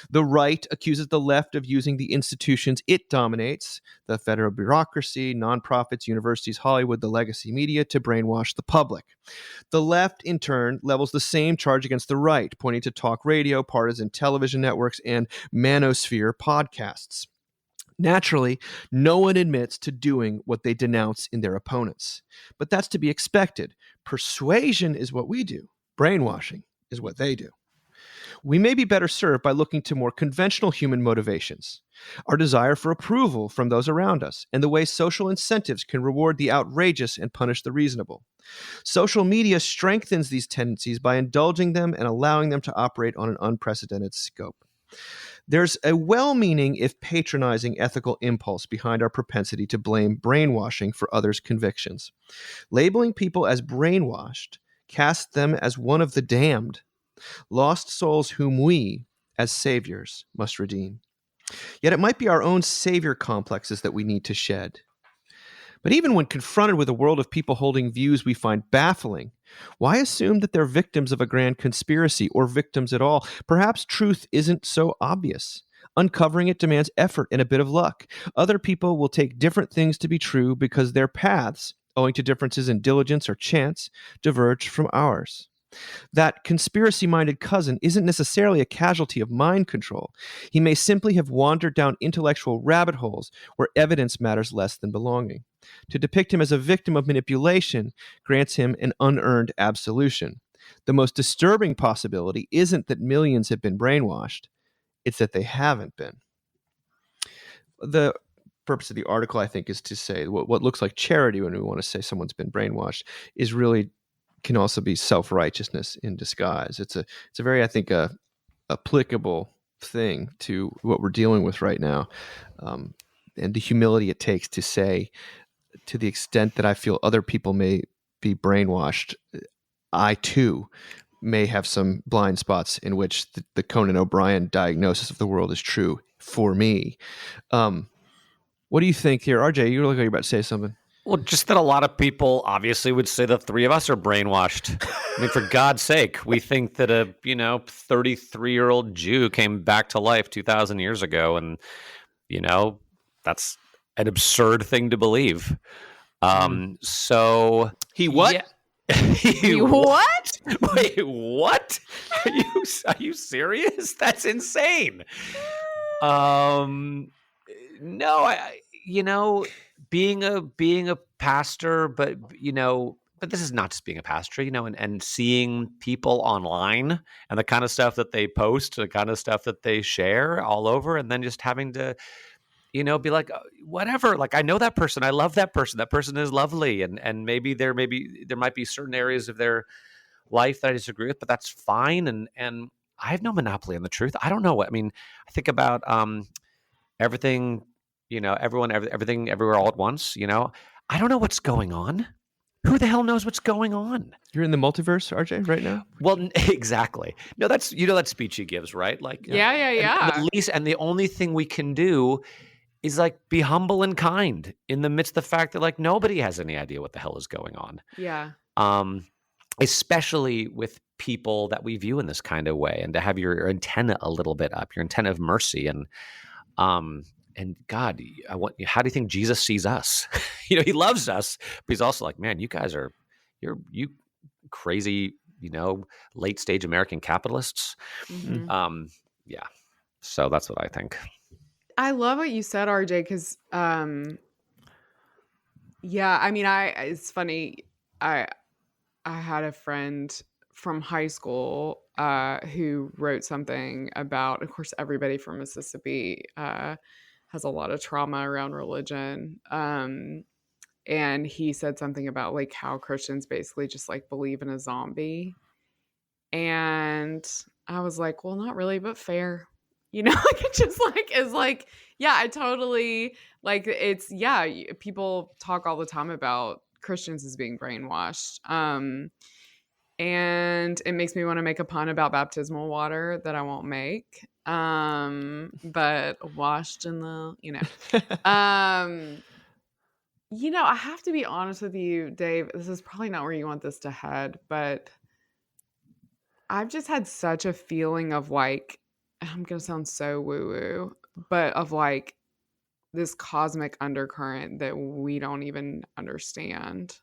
The right accuses the left of using the institutions it dominates, the federal bureaucracy, nonprofits, universities, Hollywood, the legacy media, to brainwash the public. The left, in turn, levels the same charge against the right, pointing to talk radio, partisan television networks, and manosphere podcasts. Naturally, no one admits to doing what they denounce in their opponents. But that's to be expected. Persuasion is what we do. Brainwashing is what they do. We may be better served by looking to more conventional human motivations, our desire for approval from those around us, and the way social incentives can reward the outrageous and punish the reasonable. Social media strengthens these tendencies by indulging them and allowing them to operate on an unprecedented scope. There's a well-meaning, if patronizing, ethical impulse behind our propensity to blame brainwashing for others' convictions. Labeling people as brainwashed casts them as one of the damned, lost souls whom we, as saviors, must redeem. Yet it might be our own savior complexes that we need to shed. But even when confronted with a world of people holding views we find baffling, why assume that they're victims of a grand conspiracy or victims at all? Perhaps truth isn't so obvious. Uncovering it demands effort and a bit of luck. Other people will take different things to be true because their paths, owing to differences in diligence or chance, diverge from ours. That conspiracy-minded cousin isn't necessarily a casualty of mind control. He may simply have wandered down intellectual rabbit holes where evidence matters less than belonging. To depict him as a victim of manipulation grants him an unearned absolution. The most disturbing possibility isn't that millions have been brainwashed, it's that they haven't been. The purpose of the article, I think, is to say what looks like charity when we want to say someone's been brainwashed is really can also be self-righteousness in disguise. It's a very, I think, applicable thing to what we're dealing with right now, and the humility it takes to say, to the extent that I feel other people may be brainwashed, I too may have some blind spots in which the Conan O'Brien diagnosis of the world is true for me. What do you think here, RJ? You look like you're about to say something. Well, just that a lot of people obviously would say the three of us are brainwashed. I mean, for God's sake, we think that a 33-year-old Jew came back to life 2,000 years ago, and that's an absurd thing to believe. So he what? Yeah. He what? Wait, what? Are you serious? That's insane. No, being a pastor, but this is not just being a pastor, and seeing people online and the kind of stuff that they post, the kind of stuff that they share all over, and then just having to, be like, whatever, like, I know that person, I love that person is lovely, and maybe there might be certain areas of their life that I disagree with, but that's fine, and I have no monopoly on the truth. I don't know what, I think about everything, everything, everywhere, all at once. I don't know what's going on. Who the hell knows what's going on? You're in the multiverse, RJ, right now? Well, exactly. No, that's that speech he gives, right? Like, Yeah. And the only thing we can do is like be humble and kind in the midst of the fact that like nobody has any idea what the hell is going on. Yeah. Especially with people that we view in this kind of way, and to have your antenna a little bit up, your antenna of mercy, and God, how do you think Jesus sees us? He loves us, but he's also like, man, you guys are, you crazy, late stage American capitalists. Mm-hmm. Yeah. So that's what I think. I love what you said, RJ, because, it's funny. I had a friend from high school who wrote something about, of course, everybody from Mississippi has a lot of trauma around religion. And he said something about like how Christians basically just like believe in a zombie. And I was like, well, not really, but fair. Like it just like is like, yeah, I totally like it's, yeah, people talk all the time about Christians as being brainwashed. And it makes me want to make a pun about baptismal water that I won't make. But washed in the, I have to be honest with you, Dave. This is probably not where you want this to head, but I've just had such a feeling of like, I'm going to sound so woo-woo, but of like this cosmic undercurrent that we don't even understand.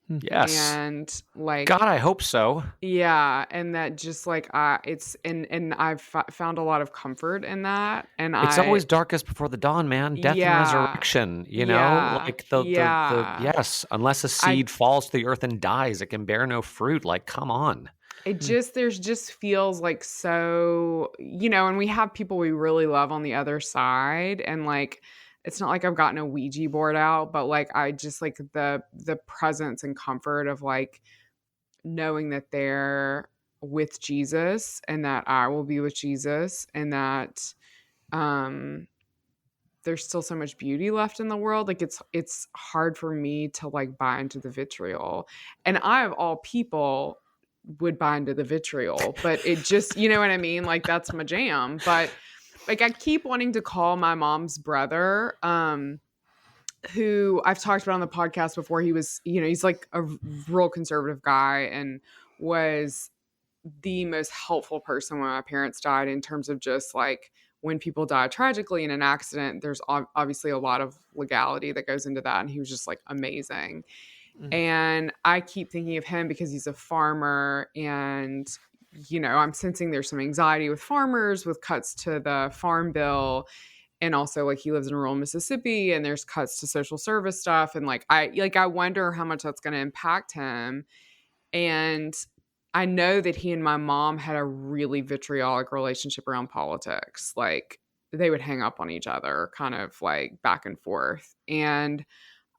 Yes. And like, God, I hope so. Yeah. And that just like, it's, and I've found a lot of comfort in that. And it's always darkest before the dawn, man. Death and resurrection, like the yes, unless a seed falls to the earth and dies, it can bear no fruit. Like, come on. It just feels like so, and we have people we really love on the other side. And like, it's not like I've gotten a Ouija board out, but like, I just like the presence and comfort of like knowing that they're with Jesus and that I will be with Jesus and that there's still so much beauty left in the world. Like it's hard for me to like buy into the vitriol. And I, of all people, would buy into the vitriol, but it just, you know what I mean? Like that's my jam. But like I keep wanting to call my mom's brother, who I've talked about on the podcast before. He was, he's like a real conservative guy and was the most helpful person when my parents died, in terms of just like when people die tragically in an accident, there's obviously a lot of legality that goes into that. And he was just like amazing. And I keep thinking of him because he's a farmer, and, I'm sensing there's some anxiety with farmers with cuts to the farm bill. And also like he lives in rural Mississippi and there's cuts to social service stuff. And I wonder how much that's going to impact him. And I know that he and my mom had a really vitriolic relationship around politics. Like they would hang up on each other, kind of like back and forth. And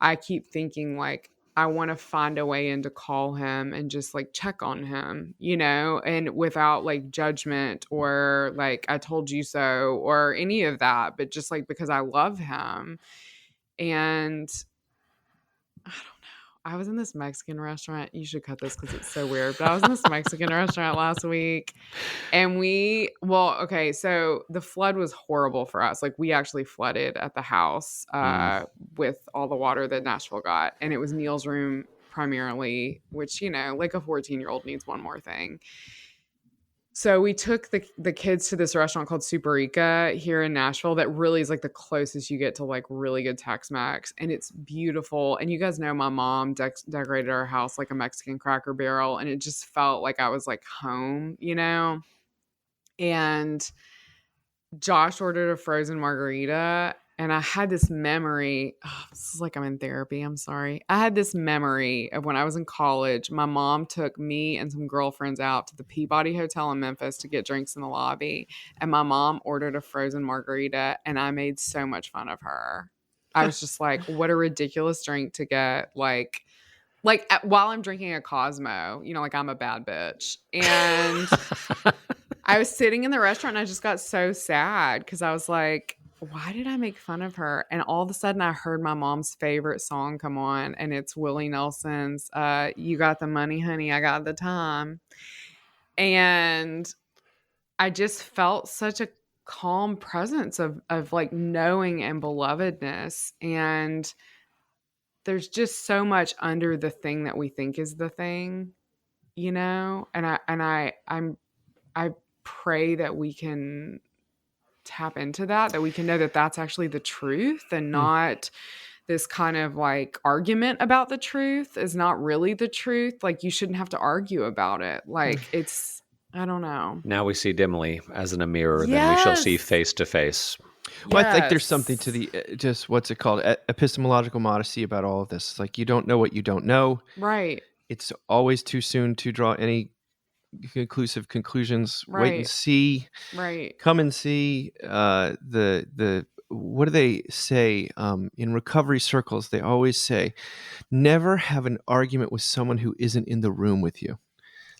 I keep thinking like, I want to find a way in to call him and just like check on him, and without like judgment or like, I told you so or any of that, but just like, because I love him. And I don't know. I was in this Mexican restaurant. You should cut this because it's so weird. But I was in this Mexican restaurant last week, and so the flood was horrible for us. Like we actually flooded at the house with all the water that Nashville got, and it was Neil's room primarily, which like a 14-year-old needs one more thing. So we took the kids to this restaurant called Superica here in Nashville that really is like the closest you get to like really good Tex-Mex. And it's beautiful. And you guys know my mom decorated our house like a Mexican Cracker Barrel. And it just felt like I was like home, And Josh ordered a frozen margarita. And I had this memory. Oh, this is like I'm in therapy. I'm sorry. I had this memory of when I was in college. My mom took me and some girlfriends out to the Peabody Hotel in Memphis to get drinks in the lobby. And my mom ordered a frozen margarita. And I made so much fun of her. I was just like, what a ridiculous drink to get. Like while I'm drinking a Cosmo, like I'm a bad bitch. And I was sitting in the restaurant and I just got so sad because I was like, why did I make fun of her? And all of a sudden I heard my mom's favorite song come on, and it's Willie Nelson's You Got the Money, Honey, I Got the Time. And I just felt such a calm presence of like knowing and belovedness. And there's just so much under the thing that we think is the thing, and I pray that we can tap into that we can know that that's actually the truth, and not this kind of like argument about the truth is not really the truth. Like you shouldn't have to argue about it. Like it's, I don't know. Now we see dimly as in a mirror, then we shall see face to face. Well, I think there's something to the just what's it called, epistemological modesty about all of this. It's like you don't know what you don't know. Right. It's always too soon to draw any conclusive conclusions. Right. Wait and see. Right. Come and see. The what do they say in recovery circles? They always say, never have an argument with someone who isn't in the room with you.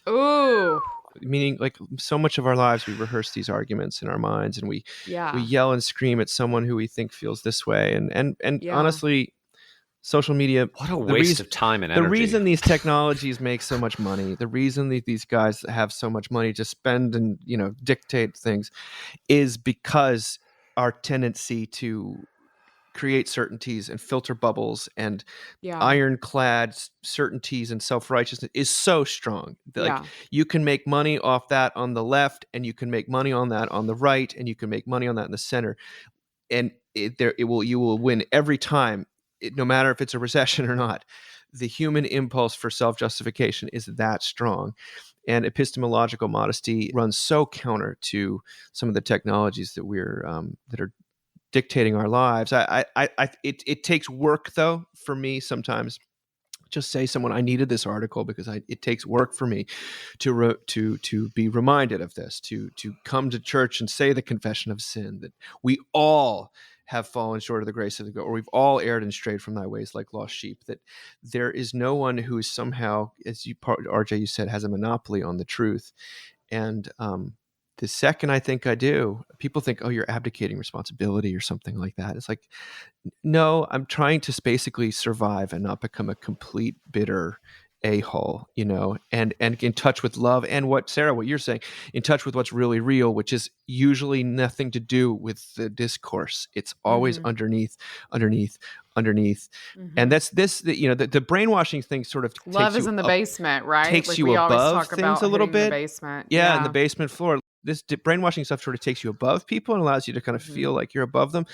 Ooh. Meaning, like so much of our lives, we rehearse these arguments in our minds, and we yell and scream at someone who we think feels this way. And honestly, social media, what a waste of time and energy. The reason these technologies make so much money, the reason these guys have so much money to spend and dictate things, is because our tendency to create certainties and filter bubbles and ironclad certainties and self-righteousness is so strong. Like you can make money off that on the left, and you can make money on that on the right, and you can make money on that in the center, and you will win every time. No matter if it's a recession or not, the human impulse for self-justification is that strong. And epistemological modesty runs so counter to some of the technologies that that are dictating our lives. It takes work though for me sometimes. Just say someone, I needed this article because it takes work for me to be reminded of this, to come to church and say the confession of sin, that we all have fallen short of the grace of God, or we've all erred and strayed from thy ways like lost sheep, that there is no one who is somehow, as RJ, you said, has a monopoly on the truth. And the second I think I do, people think, oh, you're abdicating responsibility or something like that. It's like, no, I'm trying to basically survive and not become a complete bitter a-hole, and in touch with love and what you're saying, in touch with what's really real, which is usually nothing to do with the discourse. It's always underneath. And that's the brainwashing thing sort of love is in the basement, right? Takes like you we always above talk things about a little hitting bit. the basement. Yeah, in the basement floor. This brainwashing stuff sort of takes you above people and allows you to kind of feel like you're above them.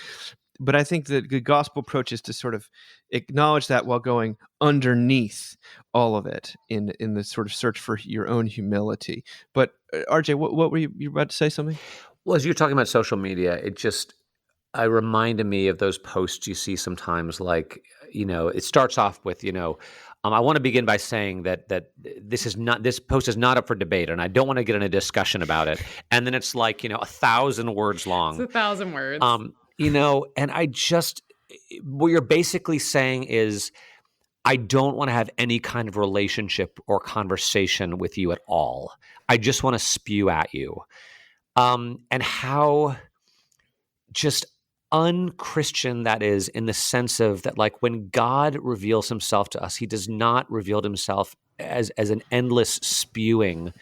But I think the gospel approach is to sort of acknowledge that while going underneath all of it in the sort of search for your own humility. But RJ, what were you about to say something? Well, as you're talking about social media, it reminded me of those posts you see sometimes, like, it starts off with, I want to begin by saying that this post is not up for debate, and I don't want to get in a discussion about it. And then it's like, 1,000 words long. It's 1,000 words. And what you're basically saying is, I don't want to have any kind of relationship or conversation with you at all. I just want to spew at you. And how just unchristian that is, in the sense of that, like, when God reveals himself to us, he does not reveal himself as an endless spewing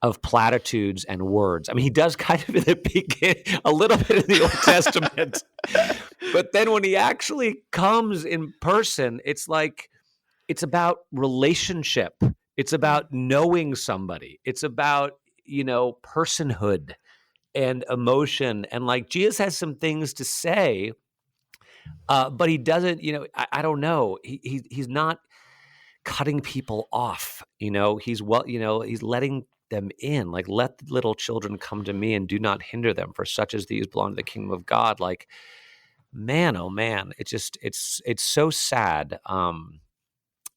of platitudes and words. I mean, he does kind of in the beginning, a little bit in the Old Testament, but then when he actually comes in person, it's like, it's about relationship. It's about knowing somebody. It's about, personhood and emotion. And like, Jesus has some things to say, but he doesn't, I don't know. He's not cutting people off, he's letting them in, like, let the little children come to me and do not hinder them, for such as these belong to the kingdom of God. Like, man, oh man, it's so sad.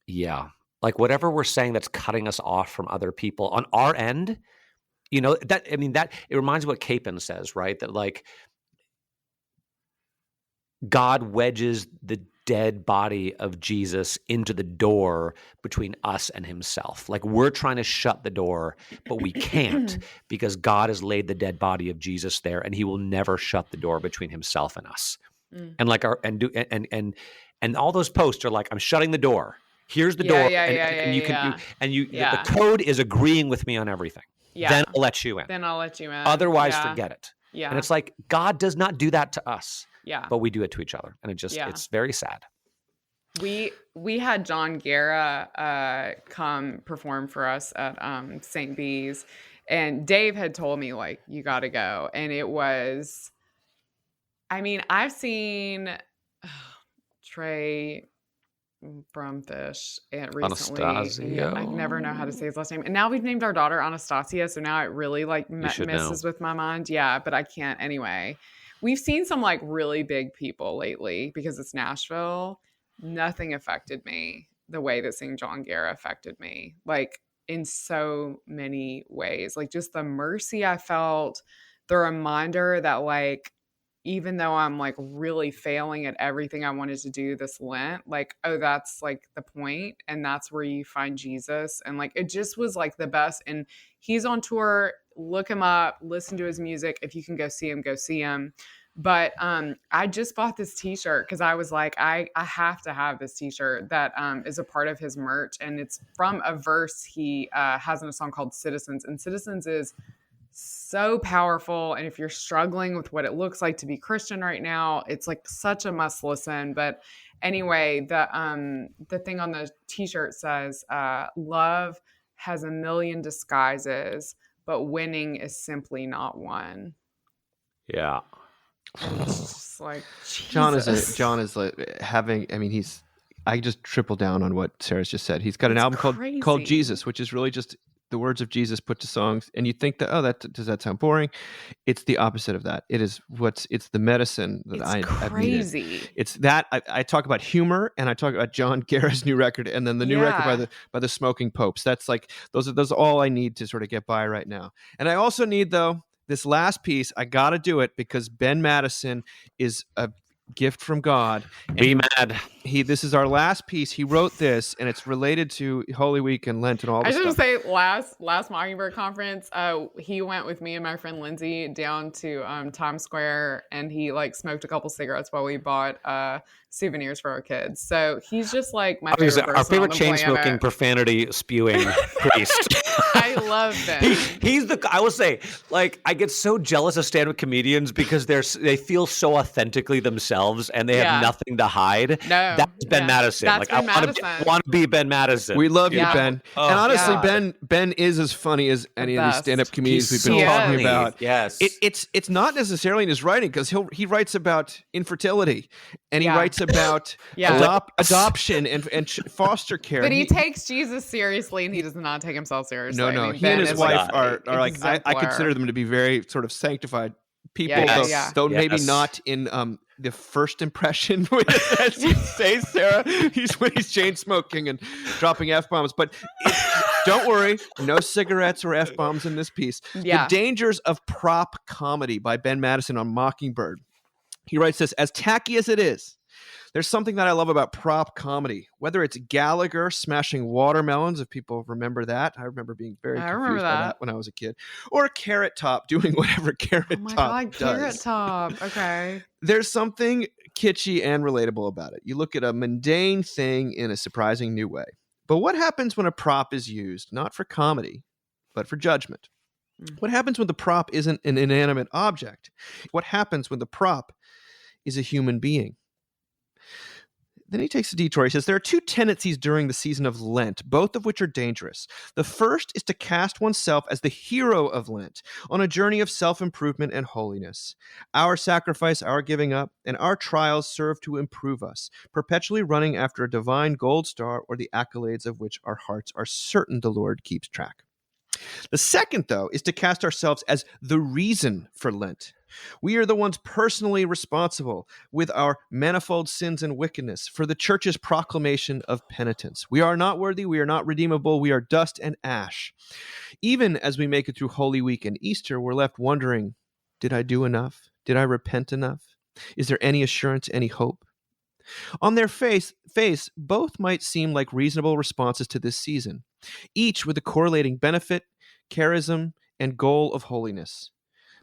Yeah. Like, whatever we're saying that's cutting us off from other people on our end, that it reminds me what Capon says, right? That, like, God wedges the dead body of Jesus into the door between us and himself. Like, we're trying to shut the door, but we can't, because God has laid the dead body of Jesus there, and he will never shut the door between himself and us. And like and all those posts are like, I'm shutting the door. Here's the door. The code is agreeing with me on everything. Yeah. Then I'll let you in. Otherwise, forget it. Yeah. And it's like, God does not do that to us. Yeah. But we do it to each other. And it's very sad. We had John Guerra come perform for us at St. B's, and Dave had told me, like, you got to go. And it was, I've seen Trey from Fish recently. Anastasio. I never know how to say his last name. And now we've named our daughter Anastasia, so now it really messes with my mind. Yeah, but I can't anyway. We've seen some like really big people lately because it's Nashville. Nothing affected me the way that seeing John Guerra affected me, like, in so many ways. Like, just the mercy I felt, the reminder that, like, even though I'm like really failing at everything I wanted to do this Lent, like, oh, that's like the point, and that's where you find Jesus. And like, it just was like the best. And he's on tour. Look him up, listen to his music. If you can go see him, go see him. But I just bought this t-shirt because I was like, I have to have this t-shirt that is a part of his merch. And it's from a verse he has in a song called Citizens. And Citizens is so powerful. And if you're struggling with what it looks like to be Christian right now, it's like such a must listen. But anyway, the thing on the t-shirt says, love has a million disguises, but winning is simply not one. Yeah. And it's just like, Jesus. John is like having, I just triple down on what Sarah's just said. He's got an album called Jesus, which is really just the words of Jesus put to songs. And you think that, does that sound boring? It's the opposite of that. It's the medicine that I've needed. It's that I talk about humor, and I talk about John Guerra's new record, and then the new record by the Smoking Popes. That's like, those are all I need to sort of get by right now. And I also need, though, this last piece. I got to do it because Ben Madison is a gift from God. Be mad. This is our last piece. He wrote this, and it's related to Holy Week and Lent and all I this should stuff. just say last Mockingbird conference, he went with me and my friend Lindsay down to Times Square, and he like smoked a couple cigarettes while we bought souvenirs for our kids. So he's just like my favorite person Our favorite on the chain smoking, planet. profanity spewing priest. I love them. He's the. I will say, like, I get so jealous of stand-up comedians because they feel so authentically themselves and they have nothing to hide. No, that's Ben Madison. That's like, Ben I want to be Ben Madison. We love you, Yeah. Ben. Oh, and honestly, God. Ben is as funny as any of these best. stand-up comedians He's we've been so talking funny. about. Yes. It's not necessarily in his writing, because he writes about infertility, and he Yeah. writes about Yeah. adoption and foster care. But he takes Jesus seriously, and he does not take himself seriously. No, I mean, he Ben and his is wife like are like, I exemplar. consider them to be very sort of sanctified people, Yeah. though maybe Yes. not in the first impression, as you say, Sarah. When he's chain smoking and dropping F-bombs. But don't worry, no cigarettes or F-bombs in this piece. Yeah. The Dangers of Prop Comedy by Ben Madison on Mockingbird. He writes this: as tacky as it is, there's something that I love about prop comedy, whether it's Gallagher smashing watermelons, if people remember that. I remember being very confused by that when I was a kid. Or Carrot Top doing whatever Carrot Oh my Top God, does. Carrot Top. Okay. There's something kitschy and relatable about it. You look at a mundane thing in a surprising new way. But what happens when a prop is used, not for comedy, but for judgment? What happens when the prop isn't an inanimate object? What happens when the prop is a human being? Then he takes a detour. He says, there are two tendencies during the season of Lent, both of which are dangerous. The first is to cast oneself as the hero of Lent on a journey of self-improvement and holiness. Our sacrifice, our giving up, and our trials serve to improve us, perpetually running after a divine gold star or the accolades of which our hearts are certain the Lord keeps track. The second, though, is to cast ourselves as the reason for Lent. We are the ones personally responsible with our manifold sins and wickedness for the church's proclamation of penitence. We are not worthy, we are not redeemable, we are dust and ash. Even as we make it through Holy Week and Easter, we're left wondering, did I do enough? Did I repent enough? Is there any assurance, any hope? On their face, both might seem like reasonable responses to this season, each with a correlating benefit, charism, and goal of holiness.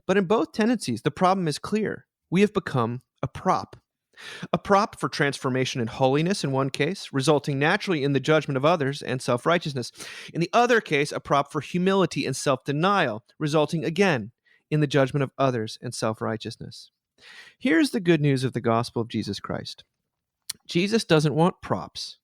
But in both tendencies, the problem is clear. We have become a prop. A prop for transformation and holiness in one case, resulting naturally in the judgment of others and self-righteousness. In the other case, a prop for humility and self-denial, resulting again in the judgment of others and self-righteousness. Here's the good news of the gospel of Jesus Christ. Jesus doesn't want props.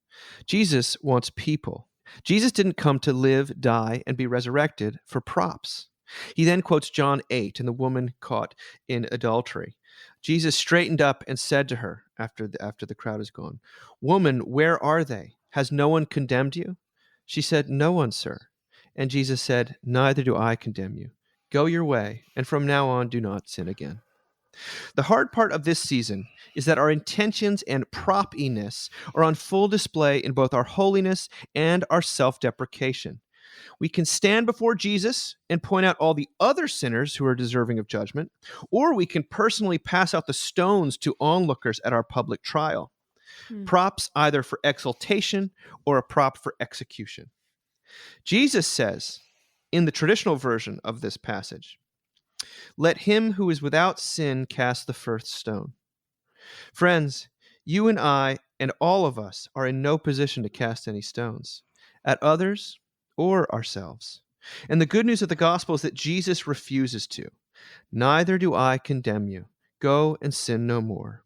Jesus wants people. Jesus didn't come to live, die, and be resurrected for props. He then quotes John 8 and the woman caught in adultery. Jesus straightened up and said to her after the crowd is gone, "Woman, where are they? Has no one condemned you?" She said, "No one, sir." And Jesus said, "Neither do I condemn you. Go your way, and from now on do not sin again." The hard part of this season is that our intentions and propiness are on full display in both our holiness and our self-deprecation. We can stand before Jesus and point out all the other sinners who are deserving of judgment, or we can personally pass out the stones to onlookers at our public trial. Props either for exaltation or a prop for execution. Jesus says, in the traditional version of this passage, "Let him who is without sin cast the first stone." Friends, you and I and all of us are in no position to cast any stones at others or ourselves. And the good news of the gospel is that Jesus refuses to. "Neither do I condemn you. Go and sin no more."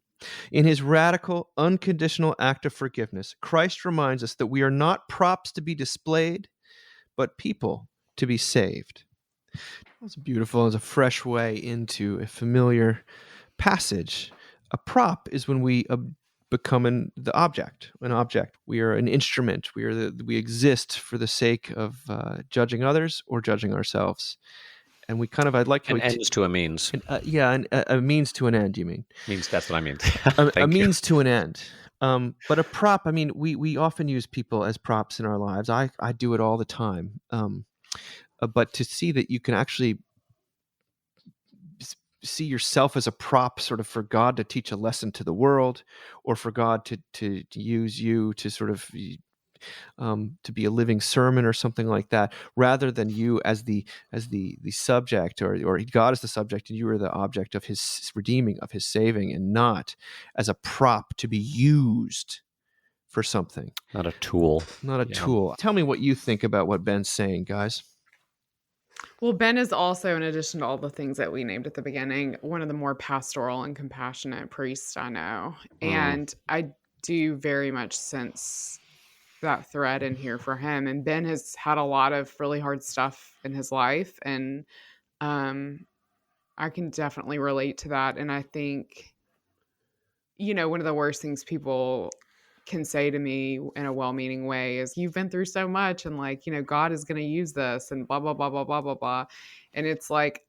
In his radical, unconditional act of forgiveness, Christ reminds us that we are not props to be displayed, but people to be saved. That's beautiful as a fresh way into a familiar passage. A prop is when we become the object, an object. We are an instrument. We exist for the sake of judging others or judging ourselves. And we kind of, I'd like an ends to a means. A means to an end, you mean? Means, that's what I mean. A means to an end. But a prop, I mean, we often use people as props in our lives. I do it all the time. But to see that you can actually see yourself as a prop sort of for God to teach a lesson to the world, or for God to use you to sort of to be a living sermon or something like that, rather than you as the subject, or God is the subject and you are the object of his redeeming, of his saving, and not as a prop to be used for something. Not a tool. Not a Yeah. tool. Tell me what you think about what Ben's saying, guys. Well, Ben is also, in addition to all the things that we named at the beginning, one of the more pastoral and compassionate priests I know. And I do very much sense that thread in here for him. And Ben has had a lot of really hard stuff in his life. And I can definitely relate to that. And I think, one of the worst things people can say to me in a well-meaning way is, you've been through so much, and God is going to use this, and blah, blah, blah, blah, blah, blah, blah. And it's like,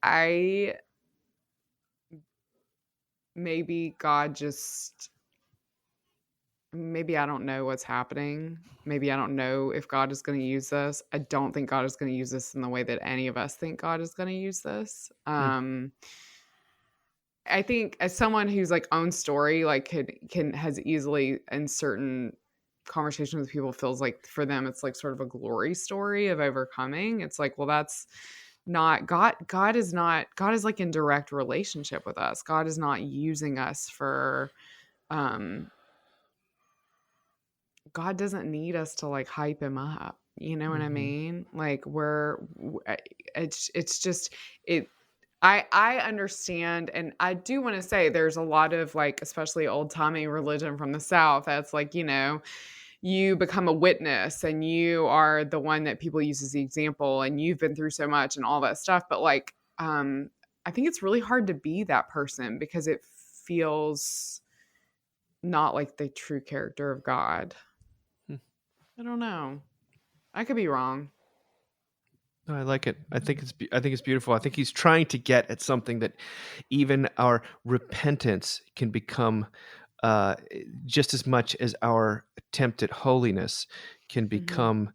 maybe I don't know what's happening. Maybe I don't know if God is going to use this. I don't think God is going to use this in the way that any of us think God is going to use this. I think as someone who's own story, has easily, in certain conversations with people, feels like for them it's sort of a glory story of overcoming. It's well, that's not God. God is in direct relationship with us. God is not using us for God doesn't need us to hype him up. You know what I mean? It's just it. I understand, and I do want to say there's a lot of especially old-timey religion from the South that's you become a witness and you are the one that people use as the example, and you've been through so much and all that stuff. But I think it's really hard to be that person, because it feels not like the true character of God. I don't know. I could be wrong. No, I like it. I think it's beautiful. I think he's trying to get at something that even our repentance can become, just as much as our attempt at holiness can become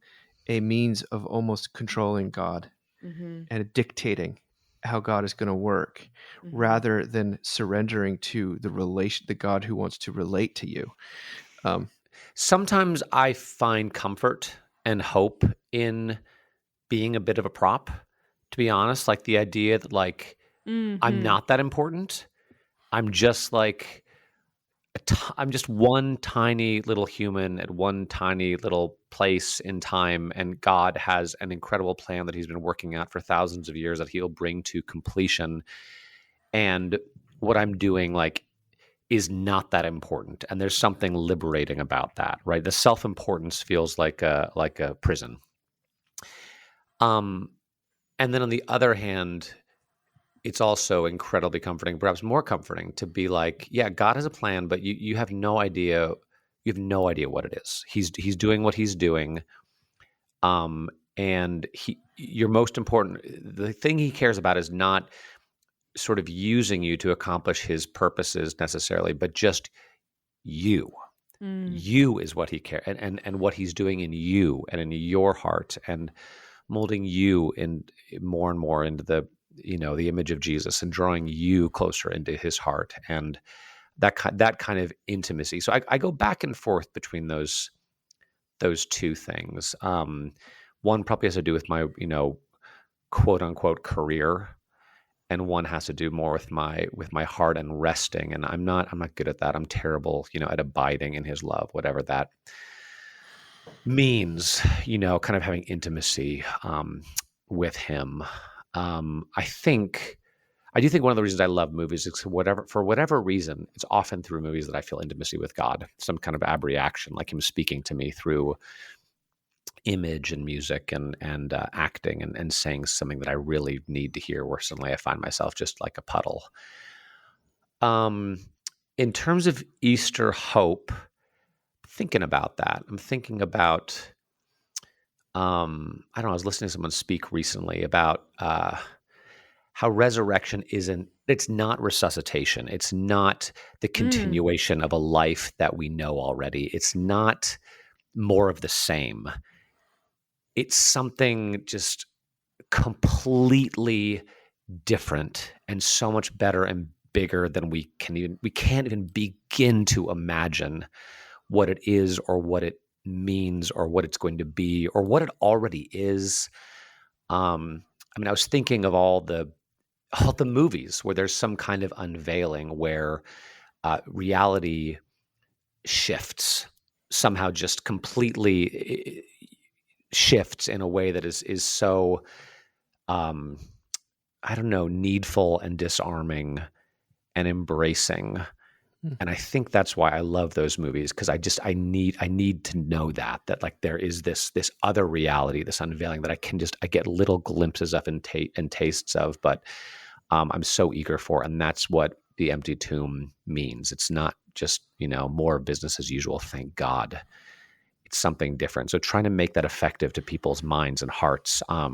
a means of almost controlling God and dictating how God is going to work, rather than surrendering to the God who wants to relate to you. Sometimes I find comfort and hope in being a bit of a prop, to be honest. The idea that I'm not that important. I'm just I'm just one tiny little human at one tiny little place in time, and God has an incredible plan that he's been working at for thousands of years that he'll bring to completion. And what I'm doing is not that important. And there's something liberating about that, right? The self-importance feels like a prison. And then on the other hand, it's also incredibly comforting, perhaps more comforting, to be yeah, God has a plan, but you have no idea. You have no idea what it is. He's doing what he's doing. And your most important, the thing he cares about is not sort of using you to accomplish his purposes necessarily, but just you. You is what he cares, and what he's doing in you and in your heart, and molding you in more and more into the image of Jesus, and drawing you closer into his heart, and that kind of intimacy. So I go back and forth between those two things. One probably has to do with my quote unquote career, and one has to do more with my heart and resting. And I'm not good at that. I'm terrible, at abiding in his love, whatever that means, kind of having intimacy with him. I do think one of the reasons I love movies is for whatever reason, it's often through movies that I feel intimacy with God, some kind of abreaction, like him speaking to me through image and music and acting and saying something that I really need to hear, where suddenly I find myself just like a puddle. In terms of Easter hope, thinking about that, I'm thinking about, I don't know, I was listening to someone speak recently about how resurrection it's not resuscitation. It's not the continuation of a life that we know already. It's not more of the same. It's something just completely different and so much better and bigger than we can't even begin to imagine what it is or what it means or what it's going to be or what it already is. I was thinking of all the movies where there's some kind of unveiling where reality shifts, somehow just completely shifts in a way that is so needful and disarming and embracing. And I think that's why I love those movies, because I need to know that like there is this other reality, this unveiling that I get little glimpses of and tastes of, but I'm so eager for. And that's what the empty tomb means. It's not just, more business as usual, thank God. It's something different. So trying to make that effective to people's minds and hearts. I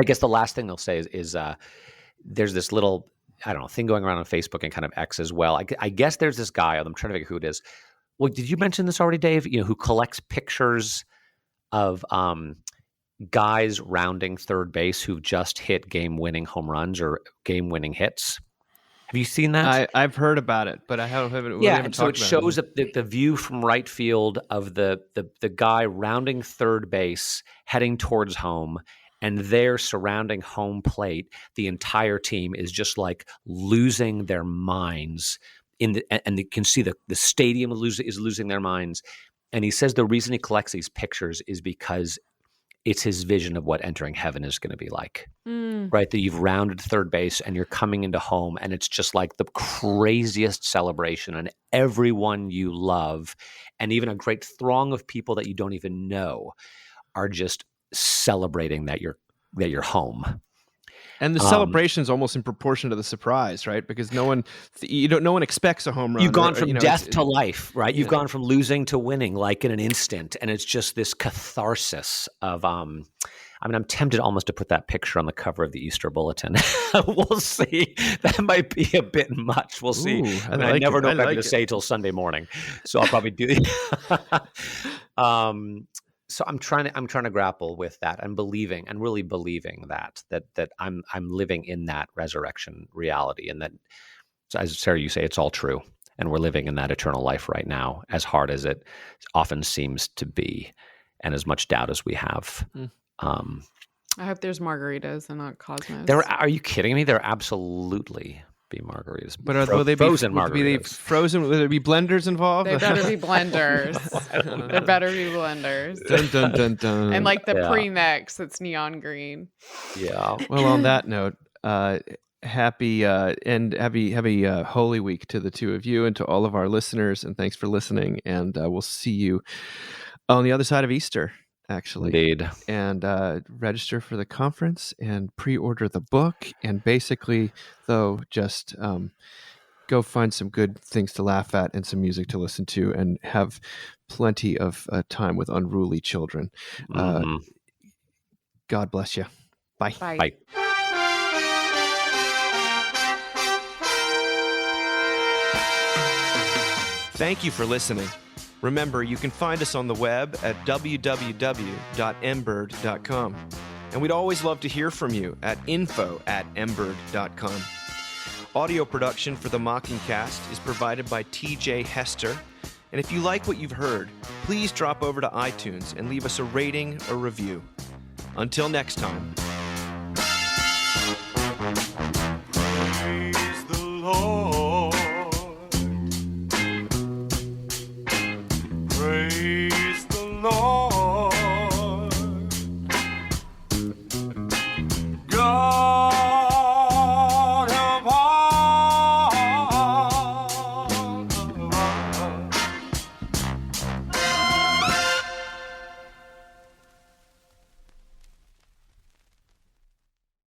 guess the last thing they'll say is there's this little, thing going around on Facebook and kind of X as well. I guess there's this guy, I'm trying to figure who it is. Well, did you mention this already, Dave? Who collects pictures of guys rounding third base who've just hit game-winning home runs or game-winning hits. Have you seen that? I've heard about it, but I haven't. Yeah, and so it shows the view from right field of the guy rounding third base, heading towards home, and there surrounding home plate, the entire team is just like losing their minds. And you can see the stadium is losing their minds. And he says the reason he collects these pictures is because it's his vision of what entering heaven is going to be like, right? That you've rounded third base and you're coming into home, and it's just like the craziest celebration, and everyone you love and even a great throng of people that you don't even know are just celebrating that you're home. And the celebration is almost in proportion to the surprise, right? Because no one expects a home run. You've gone from death to life, right? You've gone from losing to winning, like in an instant, and it's just this catharsis of. I'm tempted almost to put that picture on the cover of the Easter Bulletin. We'll see. That might be a bit much. We'll see. I never know what I'm going to say till Sunday morning, so I'll probably do. So I'm trying to grapple with that and really believing that I'm living in that resurrection reality, and that, as Sarah, you say, it's all true, and we're living in that eternal life right now, as hard as it often seems to be, and as much doubt as we have. I hope there's margaritas and not Cosmos. Are you kidding me? There absolutely be margaritas, but will they be frozen margaritas? Frozen? Will there be blenders involved? They better be blenders. There better be blenders. Dun, dun, dun, dun. And like the pre-mix that's neon green. Yeah. Well, on that note, happy Holy Week to the two of you and to all of our listeners, and thanks for listening. And we'll see you on the other side of Easter. Actually, indeed. And register for the conference and pre-order the book, and basically, though, just go find some good things to laugh at and some music to listen to, and have plenty of time with unruly children. God bless you. Bye. Bye. Bye. Thank you for listening. Remember, you can find us on the web at www.mbird.com. And we'd always love to hear from you at info@mbird.com. Audio production for the Mockingcast is provided by TJ Hester. And if you like what you've heard, please drop over to iTunes and leave us a rating or review. Until next time. Praise the Lord.